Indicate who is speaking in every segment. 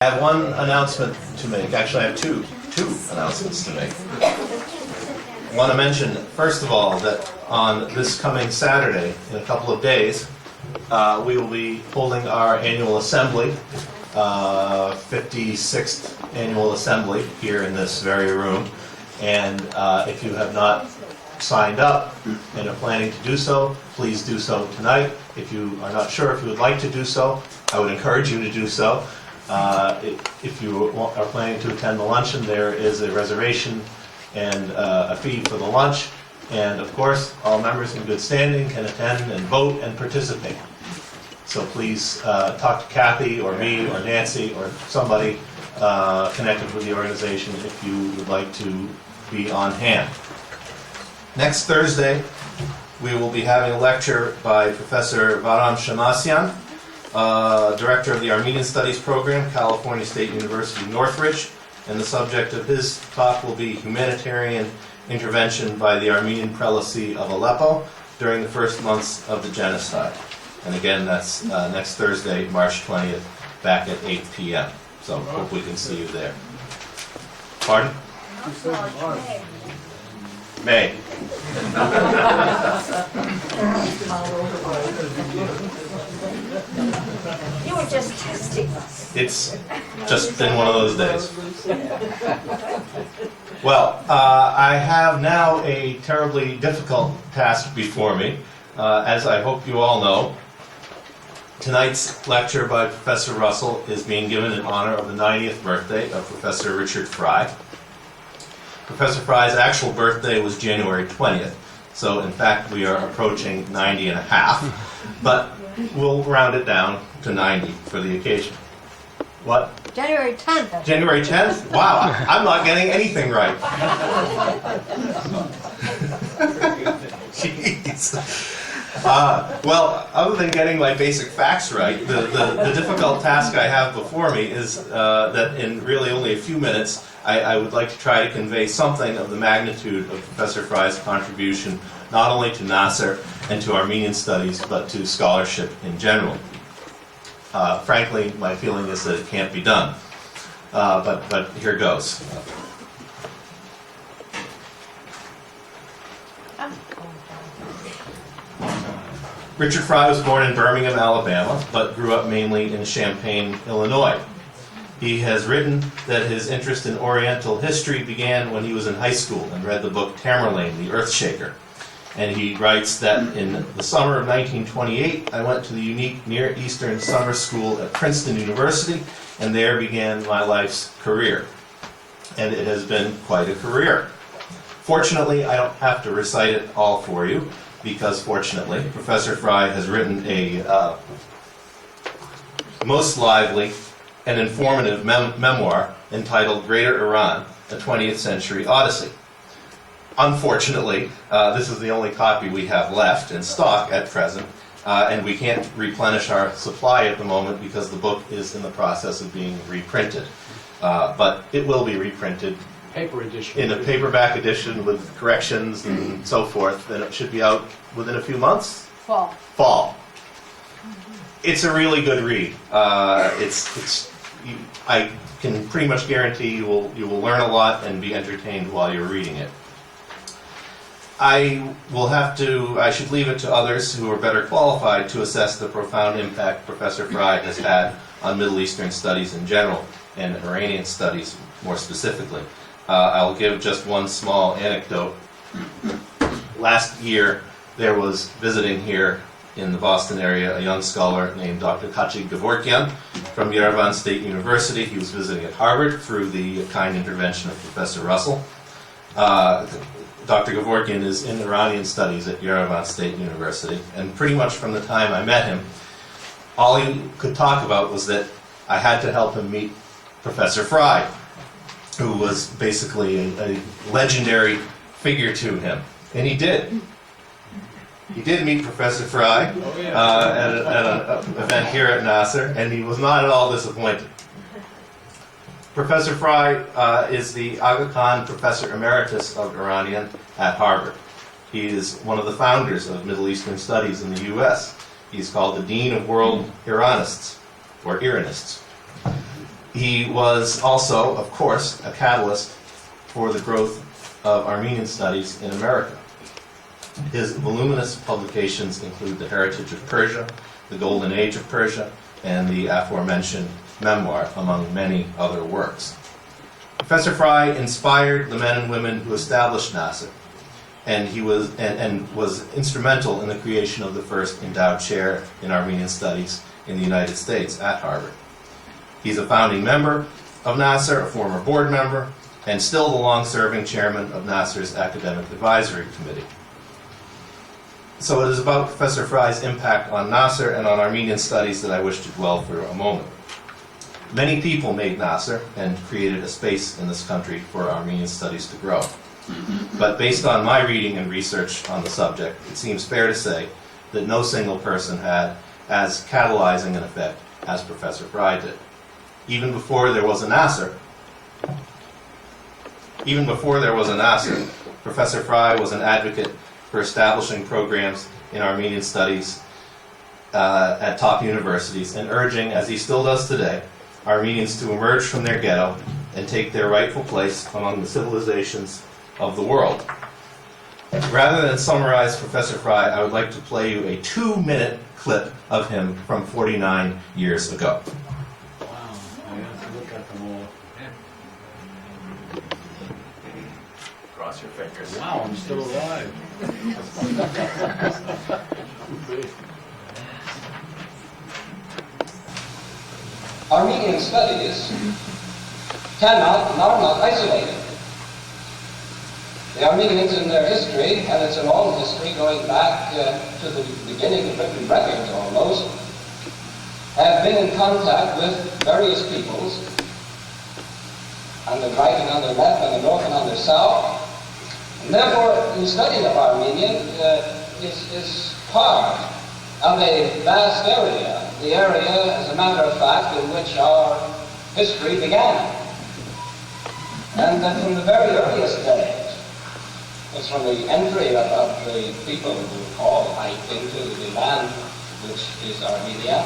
Speaker 1: I have one announcement to make. Actually, I have two announcements to make. I want to mention, first of all, that on this coming Saturday, in a couple of days, we will be holding our annual assembly, 56th annual assembly here in this very room. And if you have not signed up and are planning to do so, please do so tonight. If you are not sure if you would like to do so, I would encourage you to do so. If you are planning to attend the luncheon, there is a reservation and a fee for the lunch. And of course, all members in good standing can attend and vote and participate. So please talk to Kathy or me or Nancy or somebody connected with the organization if you would like to be on hand. Next Thursday, we will be having a lecture by Professor Varam Shamasyan, Director of the Armenian Studies Program, California State University, Northridge, and the subject of his talk will be humanitarian intervention by the Armenian prelacy of Aleppo during the first months of the genocide. And again, that's next Thursday, March 20th, back at 8 p.m. So hope we can see you there. Pardon? May.
Speaker 2: You were just testing us.
Speaker 1: It's just been one of those days. Well, I have now a terribly difficult task before me. As I hope you all know, tonight's lecture by Professor Russell is being given in honor of the 90th birthday of Professor Richard Fry. Professor Fry's actual birthday was January 20th, so in fact we are approaching 90 and a half, but we'll round it down to 90 for the occasion. What?
Speaker 2: January 10th.
Speaker 1: January 10th? Wow, I'm not getting anything right. Jeez. Well, other than getting my basic facts right, the difficult task I have before me is that in really only a few minutes, I would like to try to convey something of the magnitude of Professor Fry's contribution, not only to NAASR and to Armenian studies, but to scholarship in general. Frankly, my feeling is that it can't be done, but here goes. Richard Fry was born in Birmingham, Alabama, but grew up mainly in Champaign, Illinois. He has written that his interest in Oriental history began when he was in high school and read the book Tamerlane, the Earthshaker. And he writes that in the summer of 1928, I went to the unique Near Eastern summer school at Princeton University, and there began my life's career. And it has been quite a career. Fortunately, I don't have to recite it all for you, because fortunately, Professor Fry has written a most lively and informative memoir entitled Greater Iran, a 20th Century Odyssey. Unfortunately, this is the only copy we have left in stock at present, and we can't replenish our supply at the moment because the book is in the process of being reprinted. But it will be reprinted
Speaker 3: Paper edition.
Speaker 1: in a paperback edition with corrections and so forth, and it should be out within a few months? Fall. It's a really good read. I can pretty much guarantee you will learn a lot and be entertained while you're reading it. I should leave it to others who are better qualified to assess the profound impact Professor Fry has had on Middle Eastern studies in general, and Iranian studies more specifically. I'll give just one small anecdote. Last year, there was visiting here in the Boston area a young scholar named Dr. Kachi Gevorkian from Yerevan State University. He was visiting at Harvard through the kind intervention of Professor Russell. Dr. Gevorkian is in Iranian studies at Yerevan State University, and pretty much from the time I met him, all he could talk about was that I had to help him meet Professor Fry, who was basically a legendary figure to him. And he did. He did meet Professor Fry at an event here at NAASR, and he was not at all disappointed. Professor Fry is the Aga Khan Professor Emeritus of Iranian at Harvard. He is one of the founders of Middle Eastern Studies in the U.S. He's called the Dean of World Iranists, or Iranists. He was also, of course, a catalyst for the growth of Armenian studies in America. His voluminous publications include The Heritage of Persia, The Golden Age of Persia, and the aforementioned memoir, among many other works. Professor Fry inspired the men and women who established NAASR, and he was instrumental in the creation of the first endowed chair in Armenian studies in the United States at Harvard. He's a founding member of NAASR, a former board member, and still the long-serving chairman of NAASR's Academic Advisory Committee. So it is about Professor Fry's impact on NAASR and on Armenian studies that I wish to dwell for a moment. Many people made NAASR and created a space in this country for Armenian studies to grow. But based on my reading and research on the subject, it seems fair to say that no single person had as catalyzing an effect as Professor Fry did. Even before there was a NAASR, Professor Fry was an advocate for establishing programs in Armenian studies at top universities and urging, as he still does today, Armenians to emerge from their ghetto and take their rightful place among the civilizations of the world. Rather than summarize Professor Fry, I would like to play you a 2-minute clip of him from 49 years ago.
Speaker 3: Wow, I have to look at them all.
Speaker 1: Cross your fingers.
Speaker 3: Wow, I'm still alive.
Speaker 4: Armenian studies cannot and are not isolated. The Armenians in their history, and it's a long history going back to the beginning of written records almost, have been in contact with various peoples on the right and on the left, on the north and on the south. And therefore, the study of Armenian is part of a vast area, the area, as a matter of fact, in which our history began. And that from the very earliest days, it's from the entry of the people who call into the land which is Armenia.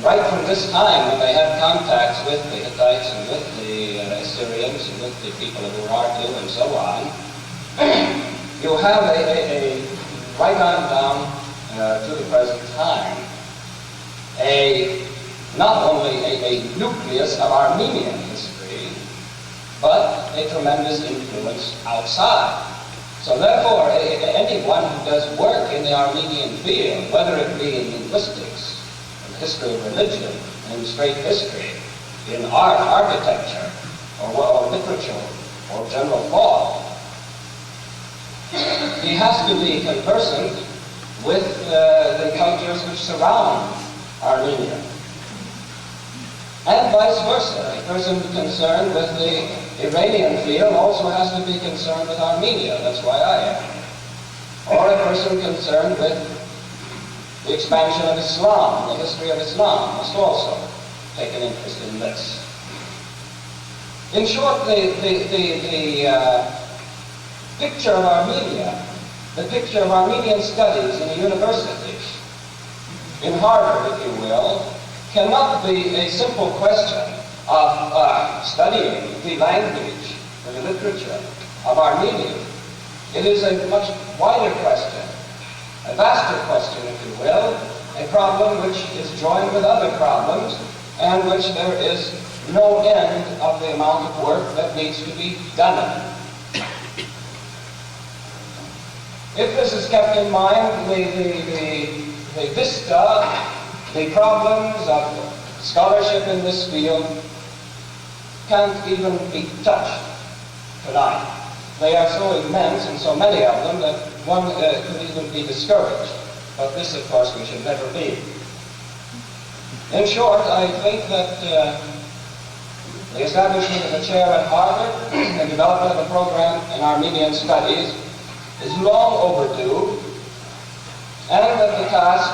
Speaker 4: Right from this time, when they had contacts with the Hittites and with the Assyrians and with the people of Urartu and so on, you have right on down to the present time, not only a nucleus of Armenian history, but a tremendous influence outside. So therefore, anyone who does work in the Armenian field, whether it be in linguistics, in history of religion, in straight history, in art, architecture, or literature, or general thought, he has to be conversant with the cultures which surround Armenia. And vice versa. A person concerned with the Iranian field also has to be concerned with Armenia. That's why I am. Or a person concerned with the expansion of Islam, the history of Islam, must also take an interest in this. In short, the picture of Armenia, the picture of Armenian studies in the universities, in Harvard, if you will, cannot be a simple question of studying the language or the literature of Armenia. It is a much wider question, a vaster question, if you will, a problem which is joined with other problems and which there is no end of the amount of work that needs to be done. If this is kept in mind, the vista, the problems of scholarship in this field can't even be touched tonight. They are so immense and so many of them that one could even be discouraged. But this, of course, we should never be. In short, I think that the establishment of a chair at Harvard, the development of a program in Armenian studies, is long overdue, and that the task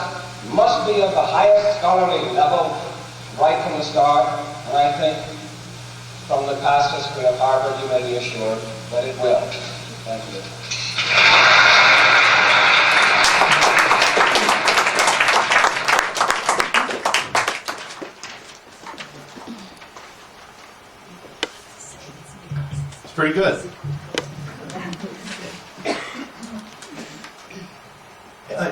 Speaker 4: must be of the highest scholarly level right from the start, and I think from the past history of Harvard you may be assured that it will. Thank you.
Speaker 1: pretty good.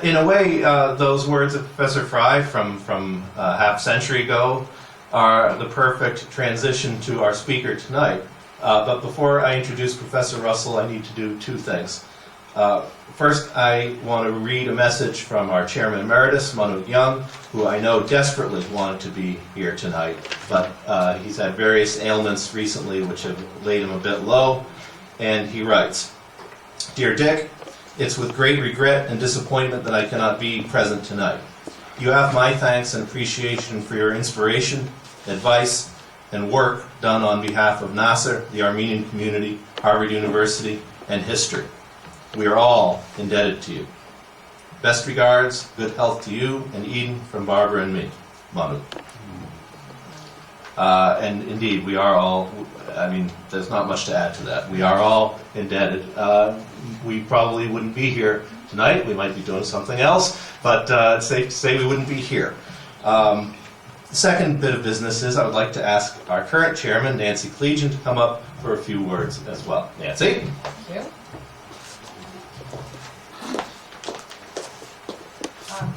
Speaker 1: In a way, those words of Professor Fry from half century ago are the perfect transition to our speaker tonight. But before I introduce Professor Russell, I need to do two things. First, I want to read a message from our Chairman Emeritus, Manuk Young, who I know desperately wanted to be here tonight, but he's had various ailments recently which have laid him a bit low, and he writes, "Dear Dick, it's with great regret and disappointment that I cannot be present tonight. You have my thanks and appreciation for your inspiration, advice, and work done on behalf of NAASR, the Armenian community, Harvard University, and history. We are all indebted to you. Best regards, good health to you and Eden from Barbara and me, Manu." And indeed, we are all, I mean, there's not much to add to that. We are all indebted. We probably wouldn't be here tonight. We might be doing something else, but it's safe to say we wouldn't be here. The second bit of business is I would like to ask our current chairman, Nancy Clegion, to come up for a few words as well. Nancy?
Speaker 5: Thank you.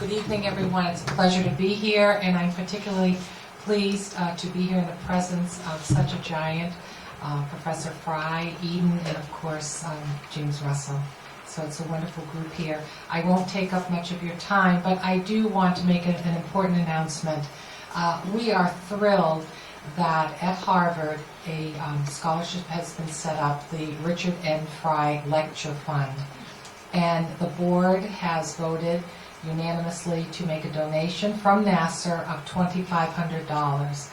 Speaker 5: Good evening, everyone. It's a pleasure to be here, and I'm particularly pleased to be here in the presence of such a giant, Professor Fry, Eden, and of course, James Russell. So it's a wonderful group here. I won't take up much of your time, but I do want to make an important announcement. We are thrilled that at Harvard, a scholarship has been set up, the Richard N. Fry Lecture Fund. And the board has voted unanimously to make a donation from NAASR of $2,500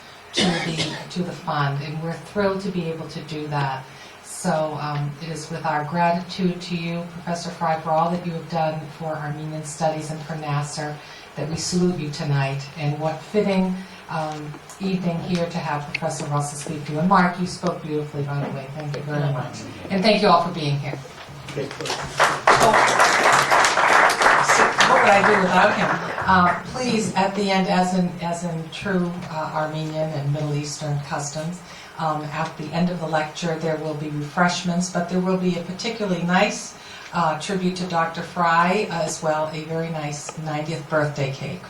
Speaker 5: to the fund, and we're thrilled to be able to do that. So it is with our gratitude to you, Professor Fry, for all that you have done for Armenian studies and for NAASR, that we salute you tonight. And what fitting evening here to have Professor Russell speak to you. And Mark, you spoke beautifully, by the way. Thank you very much. And thank you all for being here. What would I do without him? Please, at the end, as in true Armenian and Middle Eastern customs, at the end of the lecture there will be refreshments, but there will be a particularly nice tribute to Dr. Fry, as well a very nice 90th birthday cake.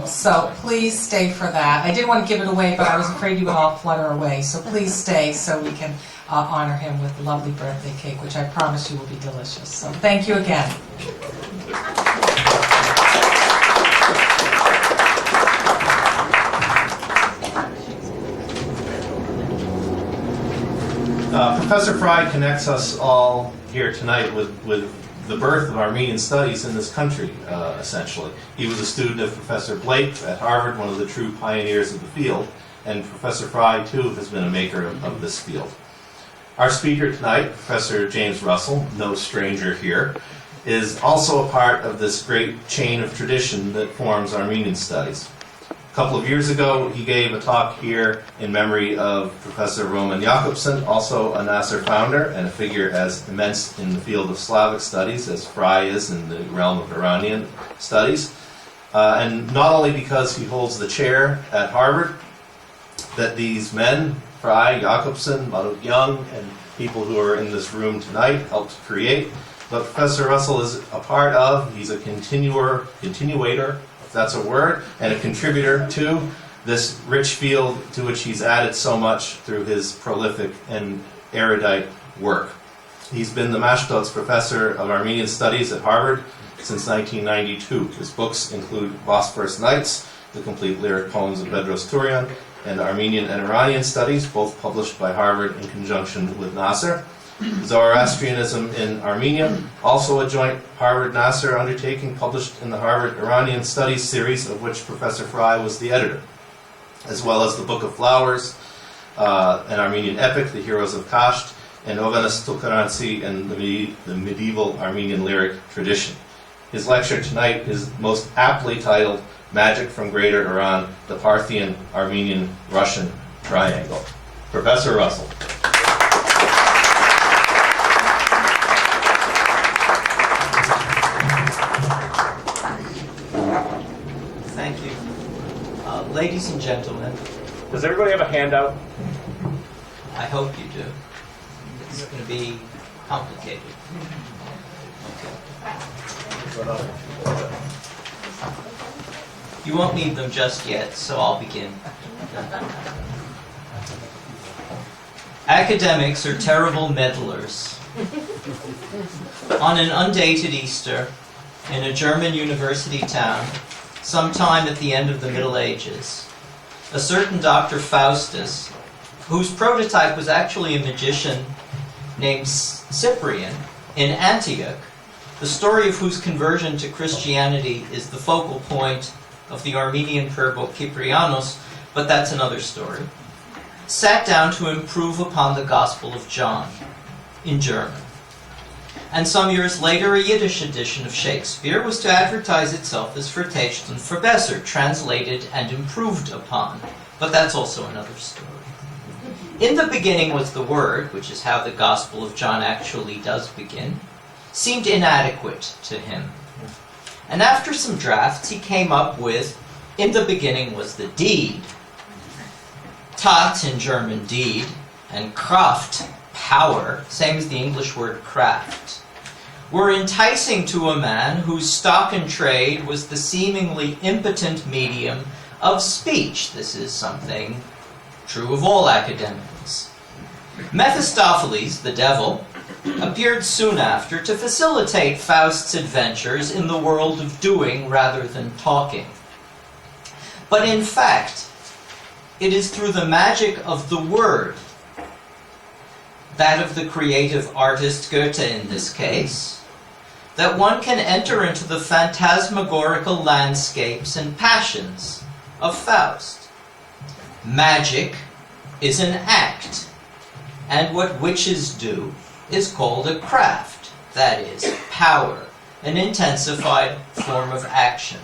Speaker 5: So please stay for that. I didn't want to give it away, but I was afraid you would all flutter away. So please stay so we can honor him with a lovely birthday cake, which I promise you will be delicious. So thank you again.
Speaker 1: Professor Fry connects us all here tonight with the birth of Armenian studies in this country, essentially. He was a student of Professor Blake at Harvard, one of the true pioneers of the field, and Professor Fry, too, has been a maker of this field. Our speaker tonight, Professor James Russell, no stranger here, is also a part of this great chain of tradition that forms Armenian studies. A couple of years ago, he gave a talk here in memory of Professor Roman Jakobson, also a NAASR founder and a figure as immense in the field of Slavic studies as Fry is in the realm of Iranian studies. And not only because he holds the chair at Harvard, that these men, Fry, Jakobson, Manuk Young, and people who are in this room tonight helped create, but Professor Russell is a part of, he's a continuator, if that's a word, and a contributor to this rich field to which he's added so much through his prolific and erudite work. He's been the Mashtots Professor of Armenian Studies at Harvard since 1992. His books include Bosphorus Nights, the complete lyric poems of Bedros Turian, and Armenian and Iranian Studies, both published by Harvard in conjunction with NAASR. Zoroastrianism in Armenia, also a joint Harvard-NAASR undertaking published in the Harvard-Iranian Studies series, of which Professor Fry was the editor, as well as the Book of Flowers, an Armenian epic, The Heroes of Kasht, and Ovanas Tukaransi and the medieval Armenian lyric tradition. His lecture tonight is most aptly titled Magic from Greater Iran, the Parthian-Armenian-Russian Triangle. Professor Russell.
Speaker 6: Thank you. Ladies and gentlemen,
Speaker 1: Does everybody have a handout?
Speaker 6: I hope you do. It's going to be complicated. You won't need them just yet, so I'll begin. Academics are terrible meddlers. On an undated Easter, in a German university town, sometime at the end of the Middle Ages, a certain Dr. Faustus, whose prototype was actually a magician named Cyprian in Antioch, the story of whose conversion to Christianity is the focal point of the Armenian prayer book Kyprianos, but that's another story, sat down to improve upon the Gospel of John in German. And some years later, a Yiddish edition of Shakespeare was to advertise itself as Vertauscht und verbessert, translated and improved upon. But that's also another story. In the beginning was the Word, which is how the Gospel of John actually does begin, seemed inadequate to him. And after some drafts, he came up with, in the beginning was the deed, Tat in German deed, and Kraft, power, same as the English word craft, were enticing to a man whose stock in trade was the seemingly impotent medium of speech. This is something true of all academics. Mephistopheles, the devil, appeared soon after to facilitate Faust's adventures in the world of doing rather than talking. But in fact, it is through the magic of the word, that of the creative artist Goethe in this case, that one can enter into the phantasmagorical landscapes and passions of Faust. Magic is an act, and what witches do is called a craft, that is, power, an intensified form of action.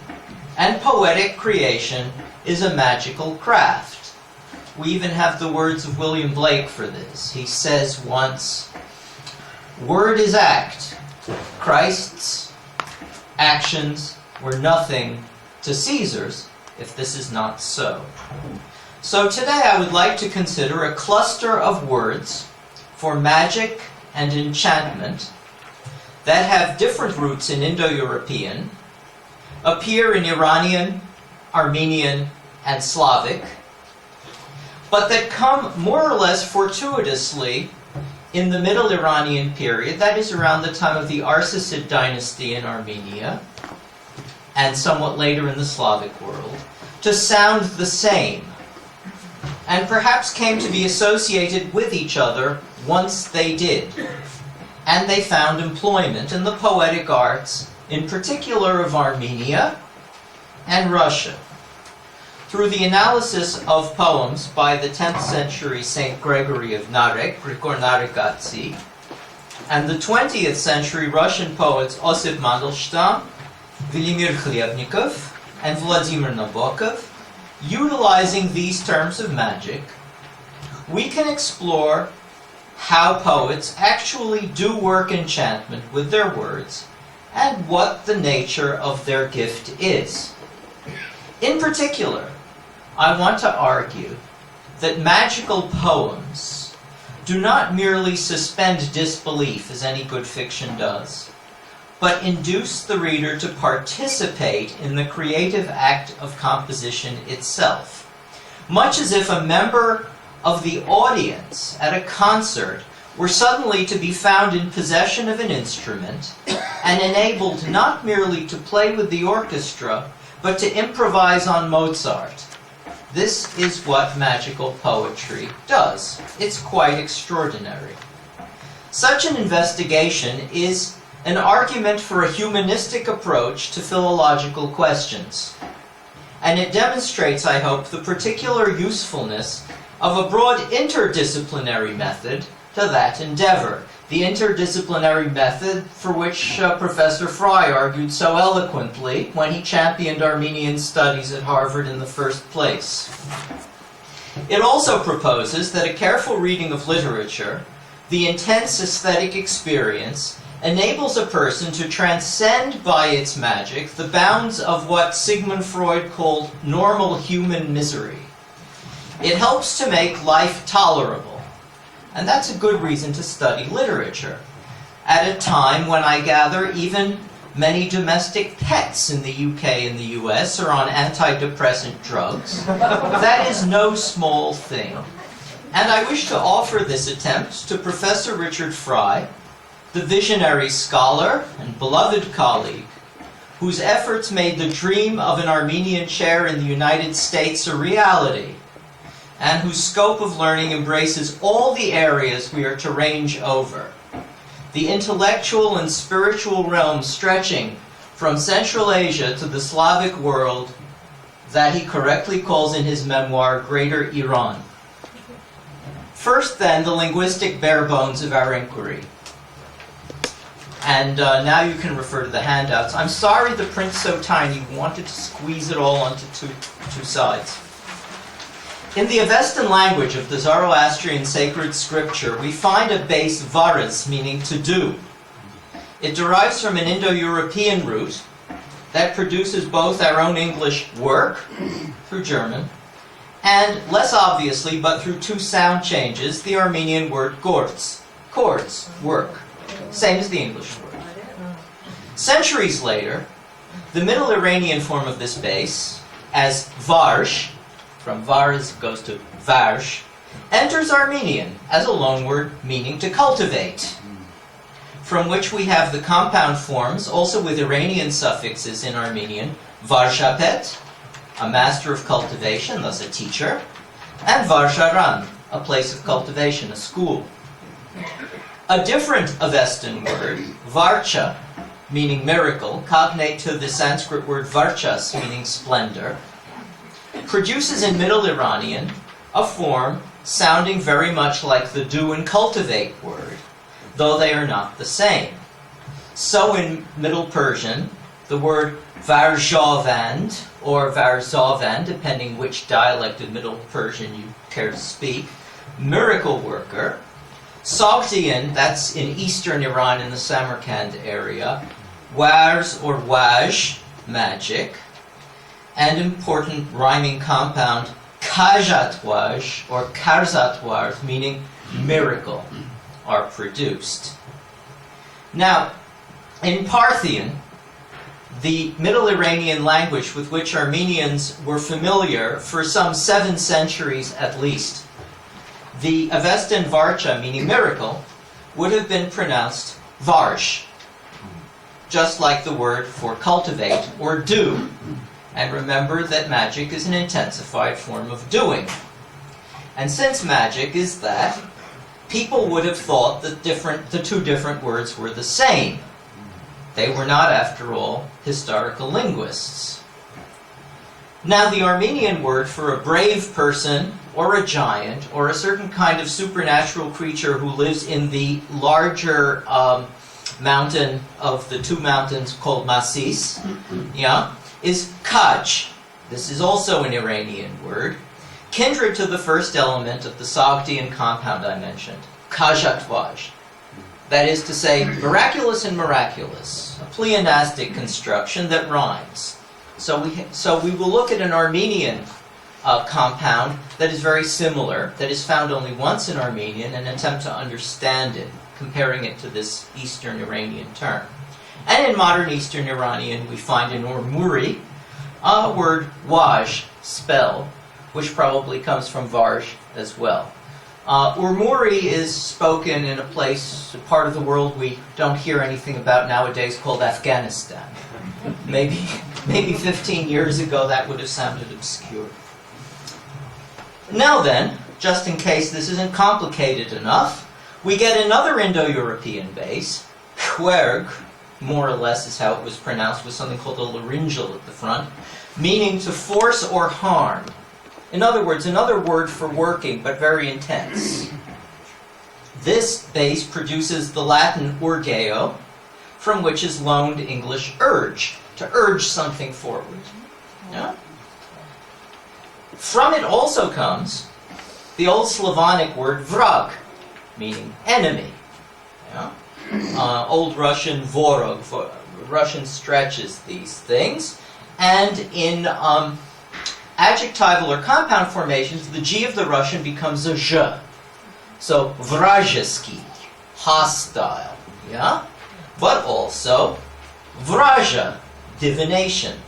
Speaker 6: And poetic creation is a magical craft. We even have the words of William Blake for this. He says once, "Word is act. Christ's actions were nothing to Caesar's, if this is not so." So today I would like to consider a cluster of words for magic and enchantment that have different roots in Indo-European, appear in Iranian, Armenian, and Slavic, but that come more or less fortuitously in the Middle Iranian period, that is around the time of the Arsacid dynasty in Armenia, and somewhat later in the Slavic world, to sound the same, and perhaps came to be associated with each other once they did. And they found employment in the poetic arts, in particular of Armenia and Russia. Through the analysis of poems by the 10th century Saint Gregory of Narek, Grigor Naregatsi, and the 20th century Russian poets Osip Mandelstam, Vladimir Khlyebnikov, and Vladimir Nabokov, utilizing these terms of magic, we can explore how poets actually do work enchantment with their words and what the nature of their gift is. In particular, I want to argue that magical poems do not merely suspend disbelief, as any good fiction does, but induce the reader to participate in the creative act of composition itself, much as if a member of the audience at a concert were suddenly to be found in possession of an instrument and enabled not merely to play with the orchestra, but to improvise on Mozart. This is what magical poetry does. It's quite extraordinary. Such an investigation is an argument for a humanistic approach to philological questions. And it demonstrates, I hope, the particular usefulness of a broad interdisciplinary method to that endeavor. The interdisciplinary method for which Professor Fry argued so eloquently when he championed Armenian studies at Harvard in the first place. It also proposes that a careful reading of literature, the intense aesthetic experience, enables a person to transcend by its magic the bounds of what Sigmund Freud called normal human misery. It helps to make life tolerable, And that's a good reason to study literature. At a time when I gather even many domestic pets in the UK and the US are on antidepressant drugs, that is no small thing. And I wish to offer this attempt to Professor Richard Fry, the visionary scholar and beloved colleague, whose efforts made the dream of an Armenian chair in the United States a reality, and whose scope of learning embraces all the areas we are to range over. The intellectual and spiritual realm stretching from Central Asia to the Slavic world that he correctly calls in his memoir Greater Iran. First then, the linguistic bare bones of our inquiry. And now you can refer to the handouts. I'm sorry the print's so tiny, we wanted to squeeze it all onto two sides. In the Avestan language of the Zoroastrian sacred scripture, we find a base varas, meaning to do. It derives from an Indo-European root that produces both our own English work, through German, and less obviously, but through two sound changes, the Armenian word chords, work, same as the English word. Centuries later, the Middle Iranian form of this base, as varsh, from Vars goes to Varsh, enters Armenian as a loanword meaning to cultivate, from which we have the compound forms, also with Iranian suffixes in Armenian, Varshapet, a master of cultivation, thus a teacher, and Varsharan, a place of cultivation, a school. A different Avestan word, Varcha, meaning miracle, cognate to the Sanskrit word Varchas, meaning splendor, produces in Middle Iranian a form sounding very much like the do and cultivate word, though they are not the same. So in Middle Persian, the word Varzhavand or Varzhavan, depending which dialect of Middle Persian you care to speak, miracle worker. Sogdian, that's in eastern Iran in the Samarkand area, Wars or Waj, magic, and important rhyming compound Kajatwaj or Karzatwaj, meaning miracle, are produced. Now, in Parthian, the Middle Iranian language with which Armenians were familiar for some 7 centuries at least, the Avestan Varcha, meaning miracle, would have been pronounced Varsh, just like the word for cultivate or do. And remember that magic is an intensified form of doing. And since magic is that, people would have thought that the two different words were the same. They were not, after all, historical linguists. Now, the Armenian word for a brave person, or a giant, or a certain kind of supernatural creature who lives in the larger mountain of the two mountains called Masis, is kaj. This is also an Iranian word, kindred to the first element of the Sogdian compound I mentioned, kajatwaj. That is to say, miraculous and miraculous, a pleonastic construction that rhymes. So we will look at an Armenian compound that is very similar, that is found only once in Armenian, and attempt to understand it, comparing it to this Eastern Iranian term. And in modern Eastern Iranian, we find in Urmuri a word waj, spell, which probably comes from Varsh as well. Urmuri is spoken in a part of the world we don't hear anything about nowadays called Afghanistan. Maybe 15 years ago that would have sounded obscure. Now then, just in case this isn't complicated enough, we get another Indo-European base, Querg, more or less is how it was pronounced, with something called a laryngeal at the front, meaning to force or harm. In other words, another word for working, but very intense. This base produces the Latin urgeo, from which is loaned English urge, to urge something forward. Yeah? From it also comes the old Slavonic word vrag, meaning enemy. Yeah? Old Russian vorog, Russian stretches these things, and in adjectival or compound formations, the G of the Russian becomes a zh, So vrajeski, hostile, yeah? But also vraja, divination.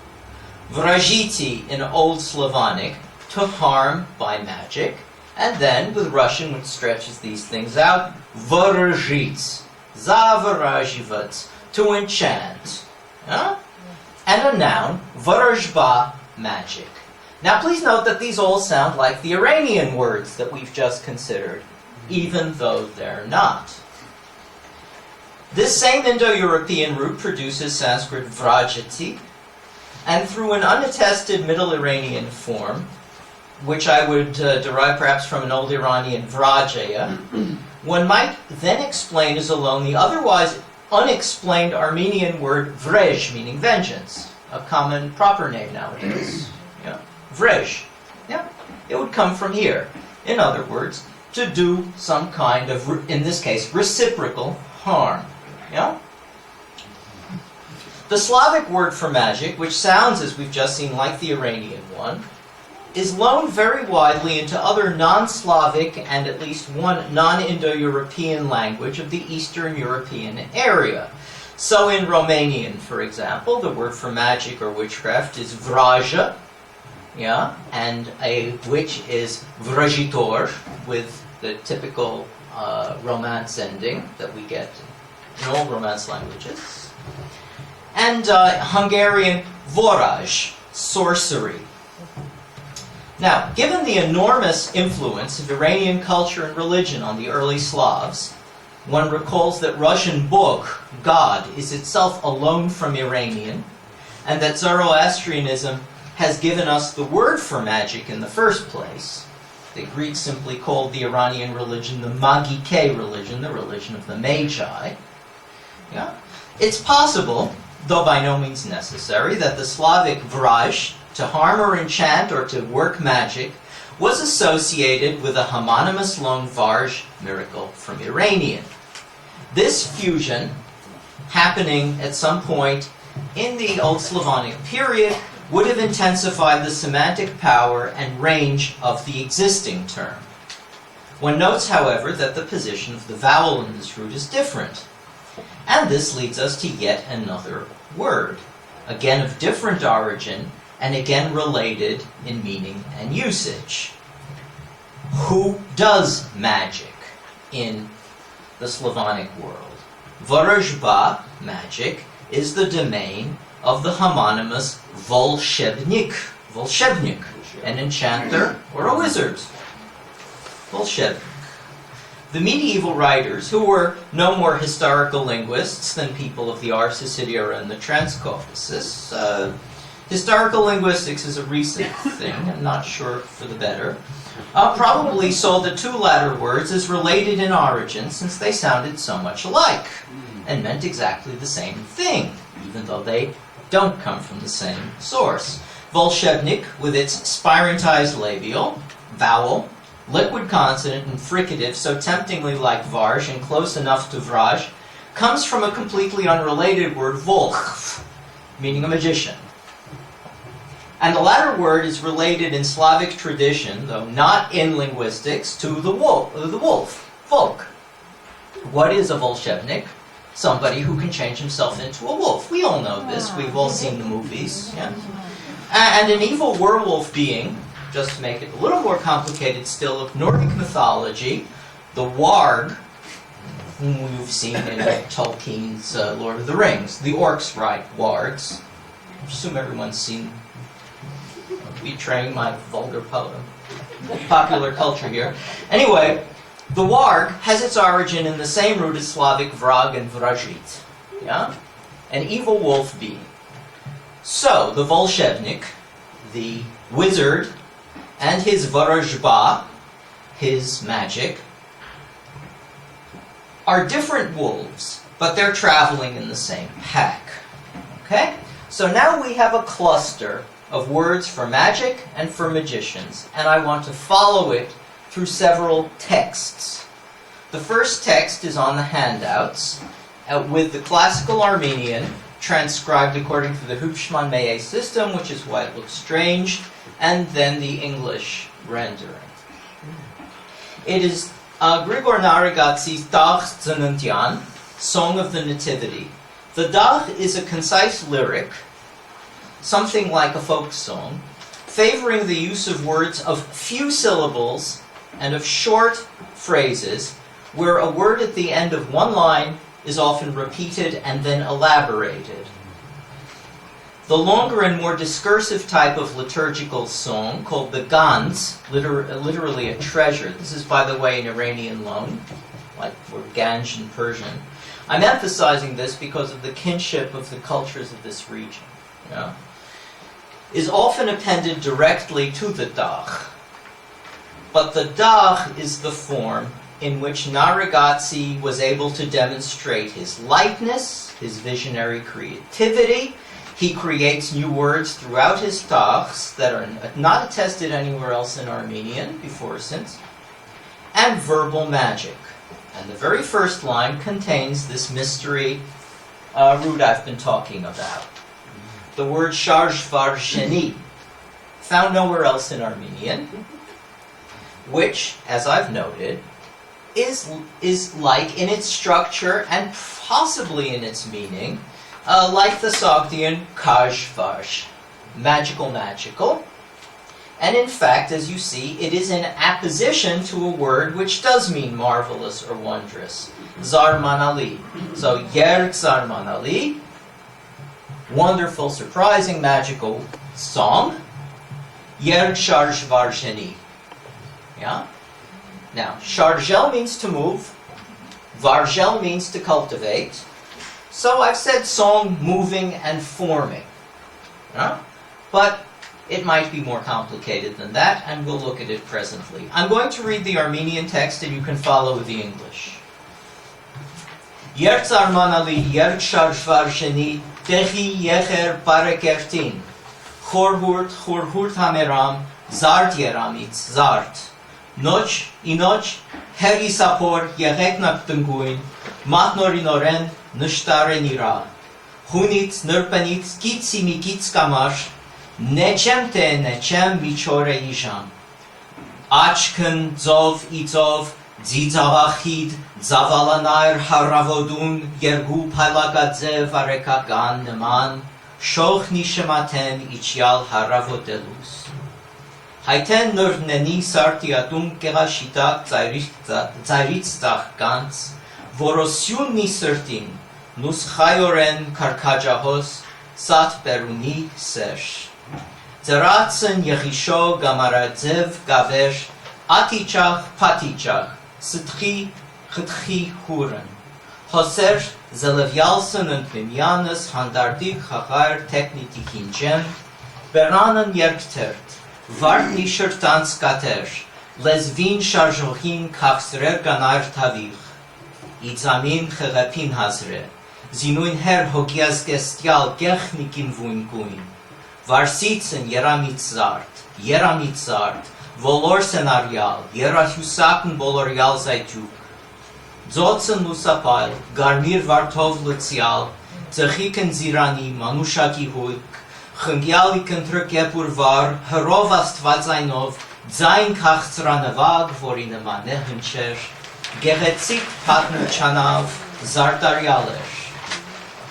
Speaker 6: Vrajiti in Old Slavonic, to harm by magic. And then with Russian, which stretches these things out, vrajit, zavarajivat, to enchant. Yeah? And a noun, vrajba, magic. Now please note that these all sound like the Iranian words that we've just considered, even though they're not. This same Indo-European root produces Sanskrit vrajati, and through an unattested Middle Iranian form, which I would derive perhaps from an Old Iranian vrajaya, one might then explain as alone the otherwise unexplained Armenian word vrej, meaning vengeance, a common proper name nowadays. Yeah. Vrej. Yeah. It would come from here. In other words, to do some kind of, in this case, reciprocal harm. Yeah? The Slavic word for magic, which sounds, as we've just seen, like the Iranian one, is loaned very widely into other non-Slavic and at least one non-Indo-European language of the Eastern European area. So in Romanian, for example, the word for magic or witchcraft is vraja, yeah, and a witch is vrăjitor, with the typical Romance ending that we get in all Romance languages. And Hungarian voraj, sorcery. Now, given the enormous influence of Iranian culture and religion on the early Slavs, one recalls that Russian Bog, God, is itself a loan from Iranian, and that Zoroastrianism has given us the word for magic in the first place. The Greeks simply called the Iranian religion the Magike religion, the religion of the Magi. Yeah? It's possible, though by no means necessary, that the Slavic vraj, to harm or enchant or to work magic, was associated with a homonymous loan varj miracle from Iranian. This fusion, happening at some point in the Old Slavonic period, would have intensified the semantic power and range of the existing term. One notes, however, that the position of the vowel in this root is different. And this leads us to yet another word, again of different origin, and again related in meaning and usage. Who does magic in the Slavonic world? Vorozhba, magic, is the domain of the homonymous volshebnik, an enchanter or a wizard. Volshebnik. The medieval writers, who were no more historical linguists than people of the Arsacidia and the Transcaucasus, historical linguistics is a recent thing, I'm not sure for the better, probably saw the two latter words as related in origin since they sounded so much alike and meant exactly the same thing, even though they don't come from the same source. Volshebnik, with its spirantized labial, vowel, liquid consonant, and fricative so temptingly like varj and close enough to vraj, comes from a completely unrelated word, volch, meaning a magician. And the latter word is related in Slavic tradition, though not in linguistics, to the wolf, volk. What is a volshebnik? Somebody who can change himself into a wolf. We all know this. We've all seen the movies. Yeah? And an evil werewolf being, just to make it a little more complicated still, of Nordic mythology, the warg, whom we've seen in Tolkien's Lord of the Rings. The orcs ride wargs. I assume everyone's seen, betraying my vulgar popular culture here. Anyway, the warg has its origin in the same root as Slavic vrag and vrajit. Yeah? An evil wolf being. So, the volshebnik, the wizard, and his vorozhba, his magic, are different wolves, but they're traveling in the same pack. Okay? So now we have a cluster of words for magic and for magicians, and I want to follow it through several texts. The first text is on the handouts, with the classical Armenian transcribed according to the Hupschmann-Meillet system, which is why it looks strange, and then the English rendering. It is Grigor Narigatsi's Dach Tzanantyan, Song of the Nativity. The Dach is a concise lyric, something like a folk song, favoring the use of words of few syllables and of short phrases, where a word at the end of one line is often repeated and then elaborated. The longer and more discursive type of liturgical song, called the Gans, literally a treasure. This is, by the way, an Iranian loan, like for Ganj in Persian. I'm emphasizing this because of the kinship of the cultures of this region. Is often appended directly to the Dach. But the Dach is the form in which Narigatsi was able to demonstrate his lightness, his visionary creativity. He creates new words throughout his Dachs that are not attested anywhere else in Armenian, before or since, and verbal magic. And the very first line contains this mystery root I've been talking about. The word sharshvar sheni, found nowhere else in Armenian, which, as I've noted, is like in its structure and possibly in its meaning, like the Sogdian kajvarsh, magical. And in fact, as you see, it is in apposition to a word which does mean marvelous or wondrous, zarmanali. So yer zarmanali, wonderful, surprising, magical song. Yer sharj varsheni. Yeah? Now, sharjel means to move. Varjel means to cultivate. So I've said song, moving, and forming. Yeah? But it might be more complicated than that, and we'll look at it presently. I'm going to read the Armenian text, and you can follow the English. Yer zarmanali, yer sharjvar sheni, Techi yecher parekertin, chorhurt hameram, zart yeramitz, zart. Noch, inoch, her isapor, yecheknak tunguin, matnorinoren, nështaren ira. Hunitz, nërpenitz, kitsi mikitz kamash, nechem te nechem michore isham. Achken, dzov, itzov, Ձիձաղախիդ, ձավալանայր հարավոդուն, երգու պայլակաձև արեկական նման, շողնի շմատեն իչյալ հարավոտելուս։ Հայթեն նրնենի սարտիատում կեղաշիտակ ծայրից ծաղկանց, որոսյուննի սրտին, նուս խայորեն կարկաջահոս, սատ պերունի սեր։ Ձրացն եղիշո գամարաձև գավեր, ատիճաղ պատիճաղ, Ստխի, խտխի հուրն, հոսեր զելևյալսն ընտմիմյանս հանդարտիկ խաղայր տեքնիտիկին ջեմ, բերանն երկթերտ, վարդնի շրտանց կատեր, լեզվին շարժողին կաղսրեր կանայր թավիղ, իծամին խեղեպին հազրե, զինույն հեր հոգիազգեստյալ գեղնիկին վույնկույն, վարսիցն երամից զարդ, Volor senarial, yerahusakn bolorial zaytuk. Dzotsen lusapal, garmir vartov lutsial, tzechiken zirani, manushaki huik, chungialiken trukepur var, herov astvadzainov, zain kachtzranavag, vorinamane huncher, geretzik patner chanav, zartarialer.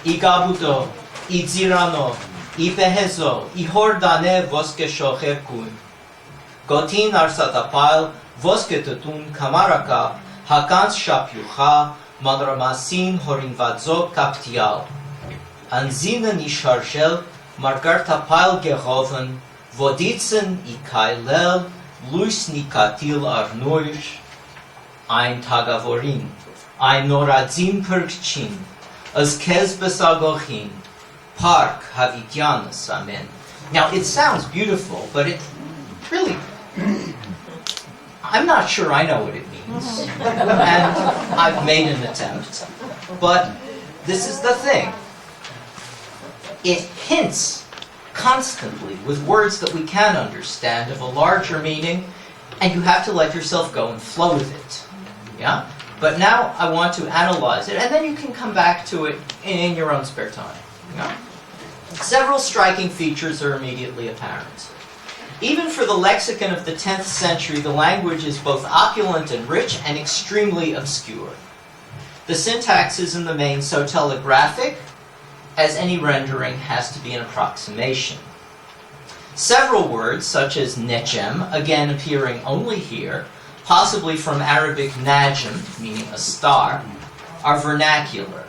Speaker 6: Igabudo, idzirano, ipehezo, ihordane voske shocher kun. Գոթին արսատապայլ, ոսկետտուն կամարակա, հականց շապյուխա, մանրամասին հորինվadzով կապտիալ, անզինն իշարժել, մարգարտապայլ գեղովն, voditsն իքայլել, լույսն իկատիլ արնույր, այն թագավորին, այն նորածին պրկչին, ըզքեզ բսագողին, park հավիտյանս amen. Now it sounds beautiful, but it really I'm not sure I know what it means, and I've made an attempt, but this is the thing. It hints constantly with words that we can understand of a larger meaning, and you have to let yourself go and flow with it. Yeah? But now I want to analyze it, and then you can come back to it in your own spare time. Yeah? Several striking features are immediately apparent. Even for the lexicon of the 10th century, the language is both opulent and rich and extremely obscure. The syntax is in the main so telegraphic, as any rendering has to be an approximation. Several words, such as nechem, again appearing only here, possibly from Arabic najm, meaning a star, are vernacular.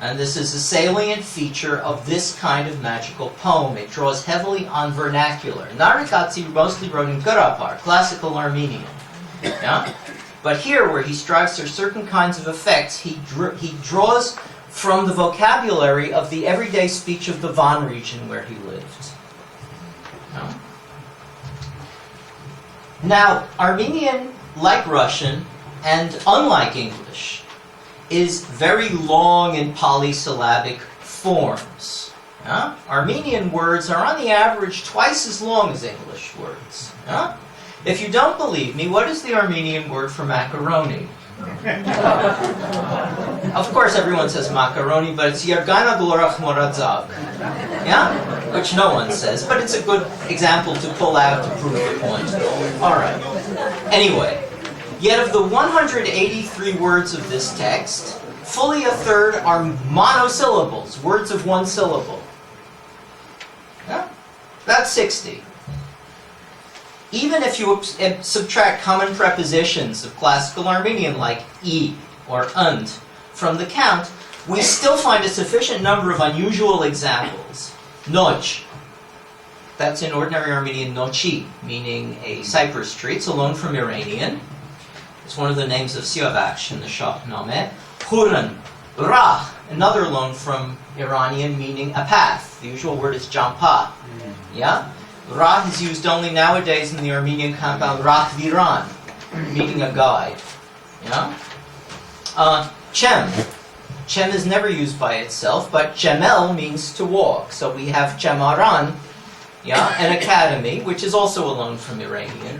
Speaker 6: And this is a salient feature of this kind of magical poem. It draws heavily on vernacular. Narikatsi mostly wrote in Gurapar, classical Armenian. Yeah? But here, where he strives for certain kinds of effects, he draws from the vocabulary of the everyday speech of the Van region where he lived. Yeah? Now, Armenian, like Russian, and unlike English, is very long in polysyllabic forms. Yeah? Armenian words are on the average twice as long as English words. Yeah? If you don't believe me, what is the Armenian word for macaroni? Of course everyone says macaroni, but it's yergana glorach moradzav. Yeah? Which no one says, but it's a good example to pull out to prove the point. Alright. Anyway, yet of the 183 words of this text, fully a third are monosyllables, words of one syllable. Yeah? That's 60. Even if you subtract common prepositions of classical Armenian like I or und from the count, we still find a sufficient number of unusual examples. Noch, that's in ordinary Armenian nochi, meaning a cypress tree. It's a loan from Iranian. It's one of the names of Siavash in the Shahnameh. Huran, Rah, another loan from Iranian meaning a path. The usual word is jampa. Yeah? Rah is used only nowadays in the Armenian compound Rah Viran, meaning a guide. Yeah? Chem. Chem is never used by itself, but Chemel means to walk. So we have Chemaran, yeah, an academy, which is also a loan from Iranian.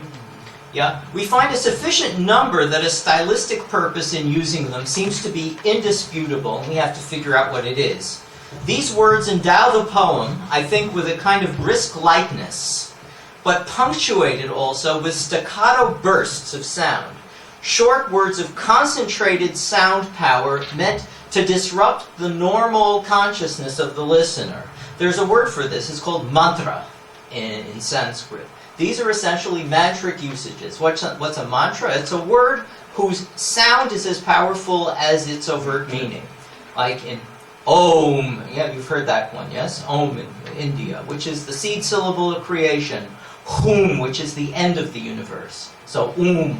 Speaker 6: Yeah? We find a sufficient number that a stylistic purpose in using them seems to be indisputable, and we have to figure out what it is. These words endow the poem, I think, with a kind of brisk lightness, but punctuated also with staccato bursts of sound. Short words of concentrated sound power meant to disrupt the normal consciousness of the listener. There's a word for this, it's called mantra in Sanskrit. These are essentially mantric usages. What's a mantra? It's a word whose sound is as powerful as its overt meaning. Like in Om, yeah, you've heard that one, yes? Om in India, which is the seed syllable of creation. Hum, which is the end of the universe. So hum.